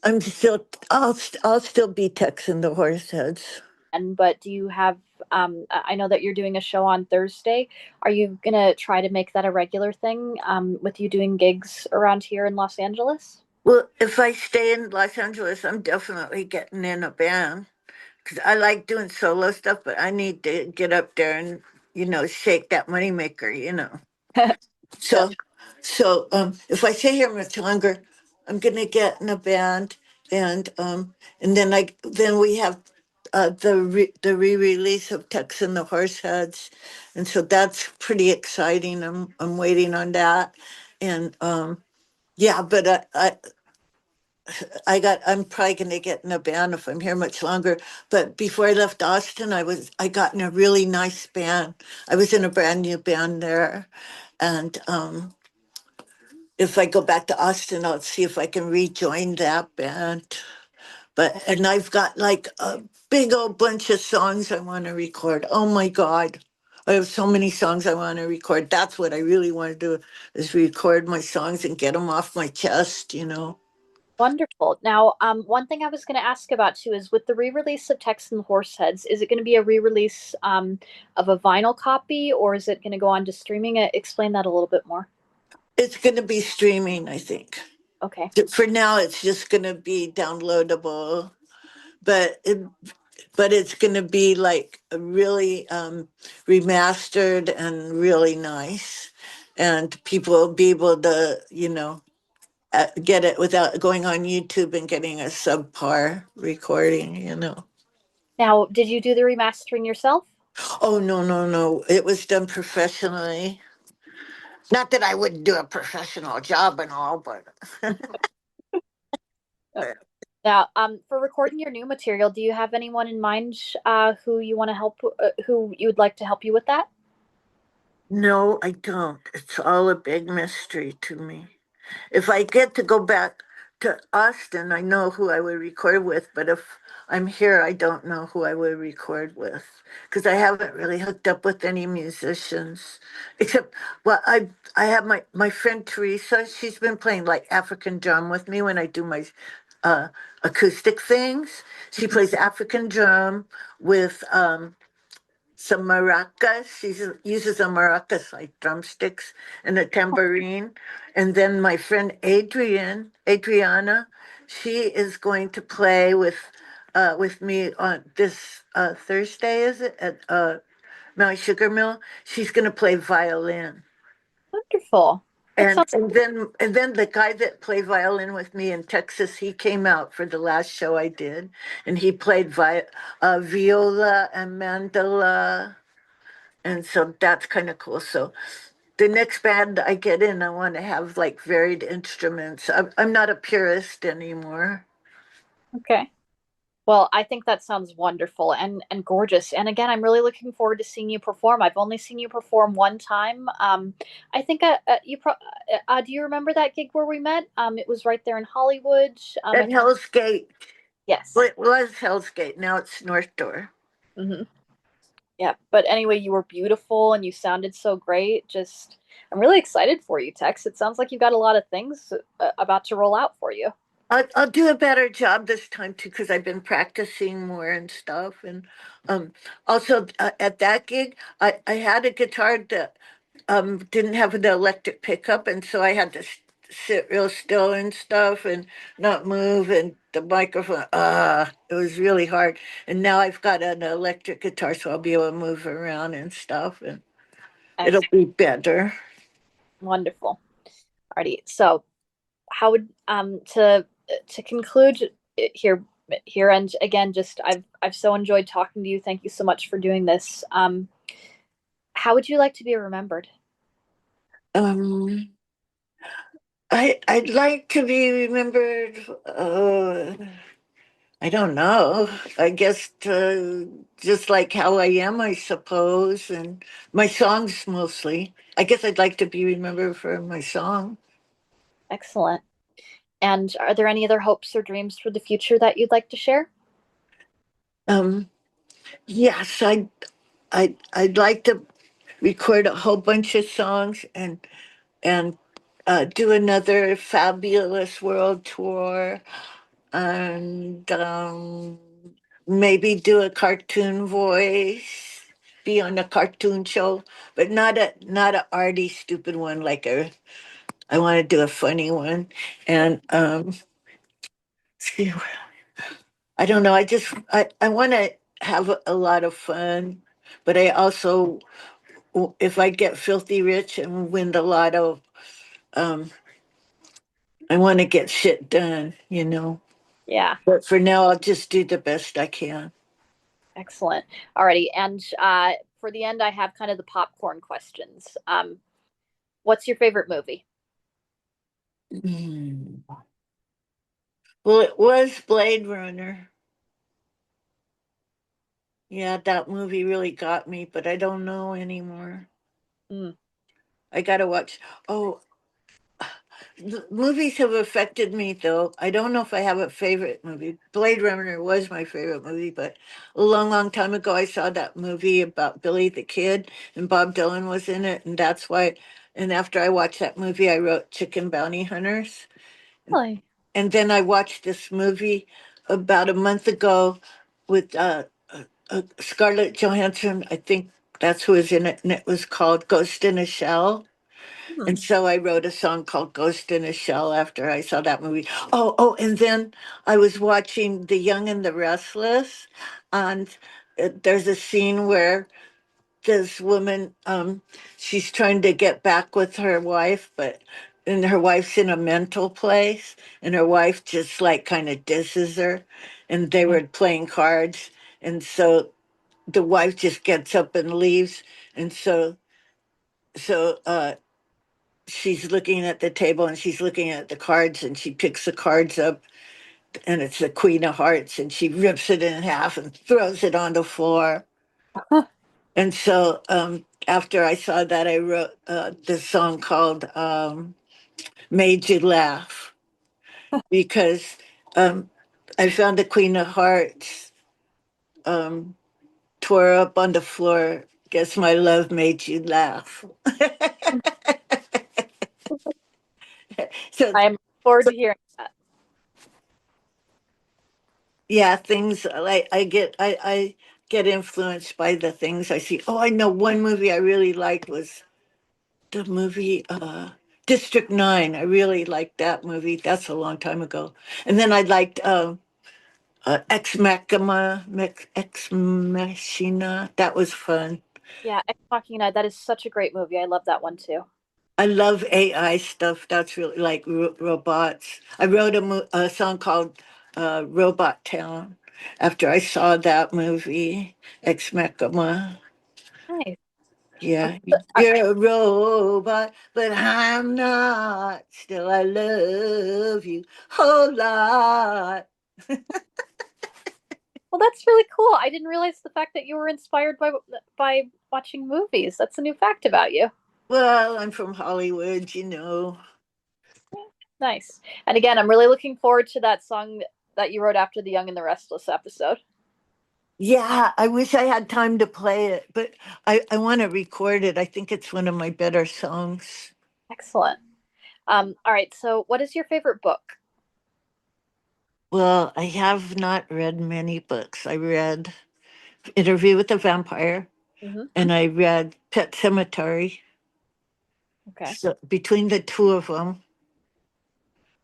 I'll still be texting the horse heads. And but do you have? I know that you're doing a show on Thursday. Are you gonna try to make that a regular thing? With you doing gigs around here in Los Angeles? Well, if I stay in Los Angeles, I'm definitely getting in a band because I like doing solo stuff, but I need to get up there and, shake that moneymaker. So, That's if I stay here much longer, I'm gonna get in a band, and then we have the re-release of Tex and the Horseheads, and so that's pretty exciting. I'm waiting on that, and yeah, but I'm probably gonna get in a band if I'm here much longer. But before I left Austin, I got in a really nice band. I was in a brand new band there, and if I go back to Austin, I'll see if I can rejoin that band. And I've got like a big old bunch of songs I want to record. Oh my God. I have so many songs I want to record. That's what I really want to do is record my songs and get them off my chest. Wonderful. Now, one thing I was going to ask about too is with the re-release of Tex and the Horseheads, is it going to be a re-release of a vinyl copy, or is it going to go on to streaming? Explain that a little bit more. It's going to be streaming, I think. Okay. For now, it's just going to be downloadable, but it's going to be like a really remastered and really nice, and people will be able to, get it without going on YouTube and getting a subpar recording, Now, did you do the remastering yourself? Oh, no, no, no. It was done professionally. Not that I wouldn't do a professional job and all, but Uh, Now, for recording your new material, do you have anyone in mind who you want to help, who you would like to help you with that? no, I don't. It's all a big mystery to me. If I get to go back to Austin, I know who I would record with, but if I'm here, I don't know who I would record with because I haven't really hooked up with any musicians except, well, I have my friend Teresa. She's been playing like African drum with me when I do my uh, acoustic things. She plays African drum with some maracas. She uses a maracas like drumsticks and a tambourine. And then my friend Adriana, she is going to play with me on this Thursday, is it, at Mount Sugar Mill? She's going to play violin. Wonderful. That And sounds and then the guy that played violin with me in Texas, he came out for the last show I did, and he played viola and mandala. And so that's kind of cool. So the next band I get in, I want to have like varied instruments. I'm not a purist anymore. okay. Well, I think that sounds wonderful and gorgeous. And again, I'm really looking forward to seeing you perform. I've only seen you perform one time. I think do you remember that gig where we met? It was right there in Hollywood. At Hell's Gate, well, Yes. it was Hell's Gate. Now it's North Door. Hmm. Yeah. But anyway, you were beautiful and you sounded so great. Just, I'm really excited for you, Tex. It sounds like you've got a lot of things about to roll out for you. I'll do a better job this time too because I've been practicing more and stuff. And um, also at that gig, I had a guitar that didn't have the electric pickup, and so I had to sit real still and stuff and not move. And the microphone, it was really hard. And now I've got an electric guitar, so I'll be able to move around and stuff, and it'll Excellent. be better. Wonderful. Alrighty. So how would to conclude here and again just I've so enjoyed talking to you. Thank you so much for doing this. How would you like to be remembered? Um, I'd like to be remembered. I don't know. I guess just like how I am, I suppose, and my songs mostly. I guess I'd like to be remembered for my song. Excellent. And are there any other hopes or dreams for the future that you'd like to share? Um, yes, I'd like to record a whole bunch of songs and do another fabulous world tour and maybe do a cartoon voice, be on a cartoon show, but not a arty stupid one like a. I want to do a funny one, and see, I don't know. I want to have a lot of fun, but I also, if I get filthy rich and win the lotto, um, I want to get shit done. Yeah, But for now, I'll just do the best I can. excellent. Alrighty. And for the end, I have kind of the popcorn questions. What's your favorite movie? Hmm. Well, it was Blade Runner. Yeah, that movie really got me, but I don't know anymore. Mm, I gotta watch. Oh, the movies have affected me though. I don't know if I have a favorite movie. Blade Runner was my favorite movie, but a long, long time ago I saw that movie about Billy the Kid and Bob Dylan was in it, and that's why. And after I watched that movie, I wrote Chicken Bounty Hunters, really? And then I watched this movie about a month ago with Scarlett Johansson. I think that's who is in it, and it was called Ghost in a Shell. Hmm. And so I wrote a song called Ghost in a Shell after I saw that movie. Oh, and then I was watching The Young and the Restless, and there's a scene where this woman, she's trying to get back with her wife, but and her wife's in a mental place, and her wife just like kind of disses her, and they were playing cards, and so the wife just gets up and leaves, and so she's looking at the table and she's looking at the cards and she picks the cards up and it's the Queen of Hearts and she rips it in half and throws it on the floor. And so after I saw that, I wrote this song called Made You Laugh because um, I found the Queen of Hearts um, tore up on the floor. Guess my love made you laugh. So, I am looking forward to hearing that. yeah, things like I get influenced by the things I see. Oh, I know one movie I really liked was the movie District 9. I really liked that movie. That's a long time ago. And then I liked Ex Machina. That was fun. Yeah, Ex Machina, that is such a great movie. I love that one too. I love AI stuff. That's really like robots. I wrote a song called Robot Town after I saw that movie, Ex Machina. Nice. Yeah, I, you're a robot, but I'm not. Still, I love you whole lot. well, that's really cool. I didn't realize the fact that you were inspired by watching movies. That's a new fact about you. Well, I'm from Hollywood, you know. Nice. And again, I'm really looking forward to that song that you wrote after the Young and the Restless episode. Yeah, I wish I had time to play it, but I want to record it. I think it's one of my better songs. Excellent. All right. So, what is your favorite book? Well, I have not read many books. I read Interview with the Vampire Hmm. and I read Pet Cemetery. Okay. So between the two of them,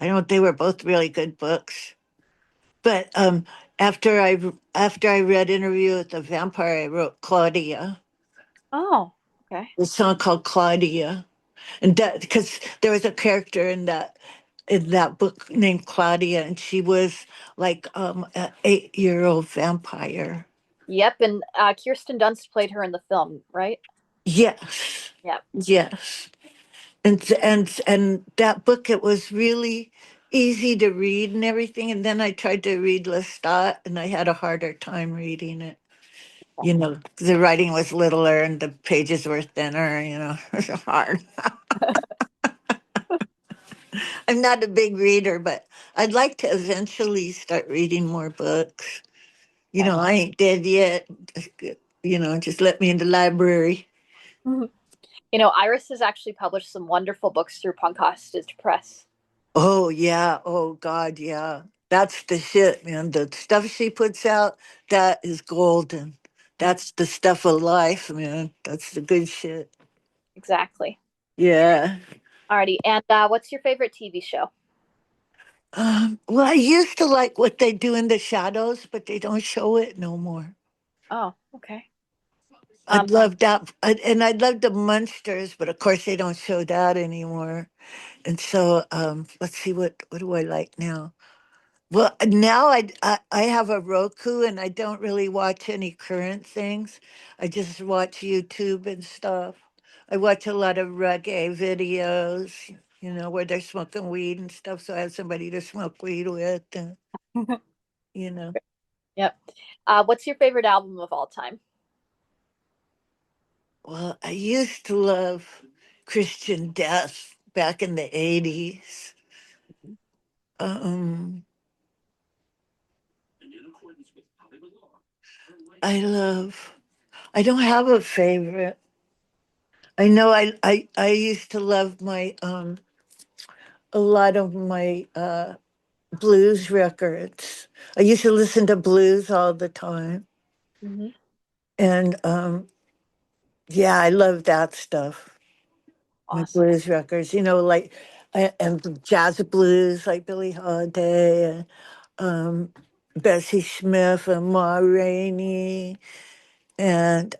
I know they were both really good books. But after I read Interview with the Vampire, I wrote Claudia, Oh, okay. a song called Claudia, and that because there was a character in that book named Claudia, and she was like an 8-year-old vampire. Yep. And Kirsten Dunst played her in the film, right? Yes, Yep. yes, and that book it was really easy to read and everything. And then I tried to read Lestat, and I had a harder time reading it. You know, the writing was littler and the pages were thinner, you know, it was hard. I'm not a big reader, but I'd like to eventually start reading more books. You Okay. know, I ain't dead yet. You know, just let me in the library. Iris has actually published some wonderful books through Punkostage Press. Oh, yeah. Oh, God, yeah. That's the shit, man. The stuff she puts out, that is golden. That's the stuff of life, man. That's the good shit. Exactly. Yeah. Alrighty. And what's your favorite TV show? Well, I used to like what they do in the shadows, but they don't show it no more. Oh, okay. I'd Um, love that, and I'd love the Munsters, but of course they don't show that anymore. And so, let's see, what do I like now? Well, now I have a Roku, and I don't really watch any current things. I just watch YouTube and stuff. I watch a lot of reggae videos, you know, where they're smoking weed and stuff. So I have somebody to smoke weed with, and, you know. yep. What's your favorite album of all time? Well, I used to love Christian Death back in the 80s. Um, I love, I don't have a favorite. I know I used to love my, a lot of my blues records. I used to listen to blues all the time. Hmm. And yeah, I love that stuff. My Awesome. blues records, like and jazz blues like Billie Holiday and Bessie Smith and Ma Rainey and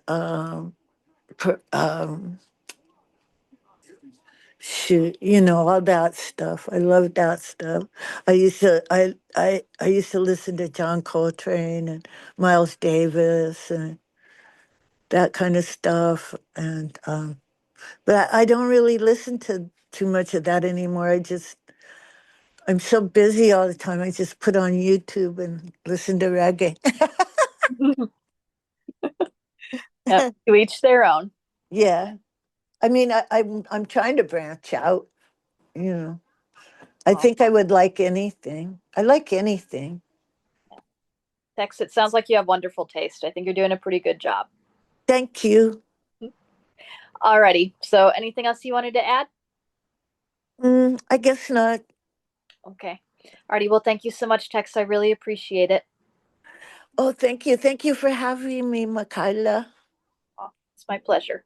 shoot, all that stuff. I love that stuff. I used to listen to John Coltrane and Miles Davis and that kind of stuff. And but I don't really listen to too much of that anymore. I'm so busy all the time. I just put on YouTube and listen to reggae. Yep. To each their own. Yeah. I mean, I'm trying to branch out, you know. I Awesome. think I would like anything. I like anything. Tex, it sounds like you have wonderful taste. I think you're doing a pretty good job. Thank you. Alrighty. So, anything else you wanted to add? I guess not. Okay. Alrighty. Well, thank you so much, Tex. I really appreciate it. Oh, thank you. Thank you for having me, Makayla. It's my pleasure.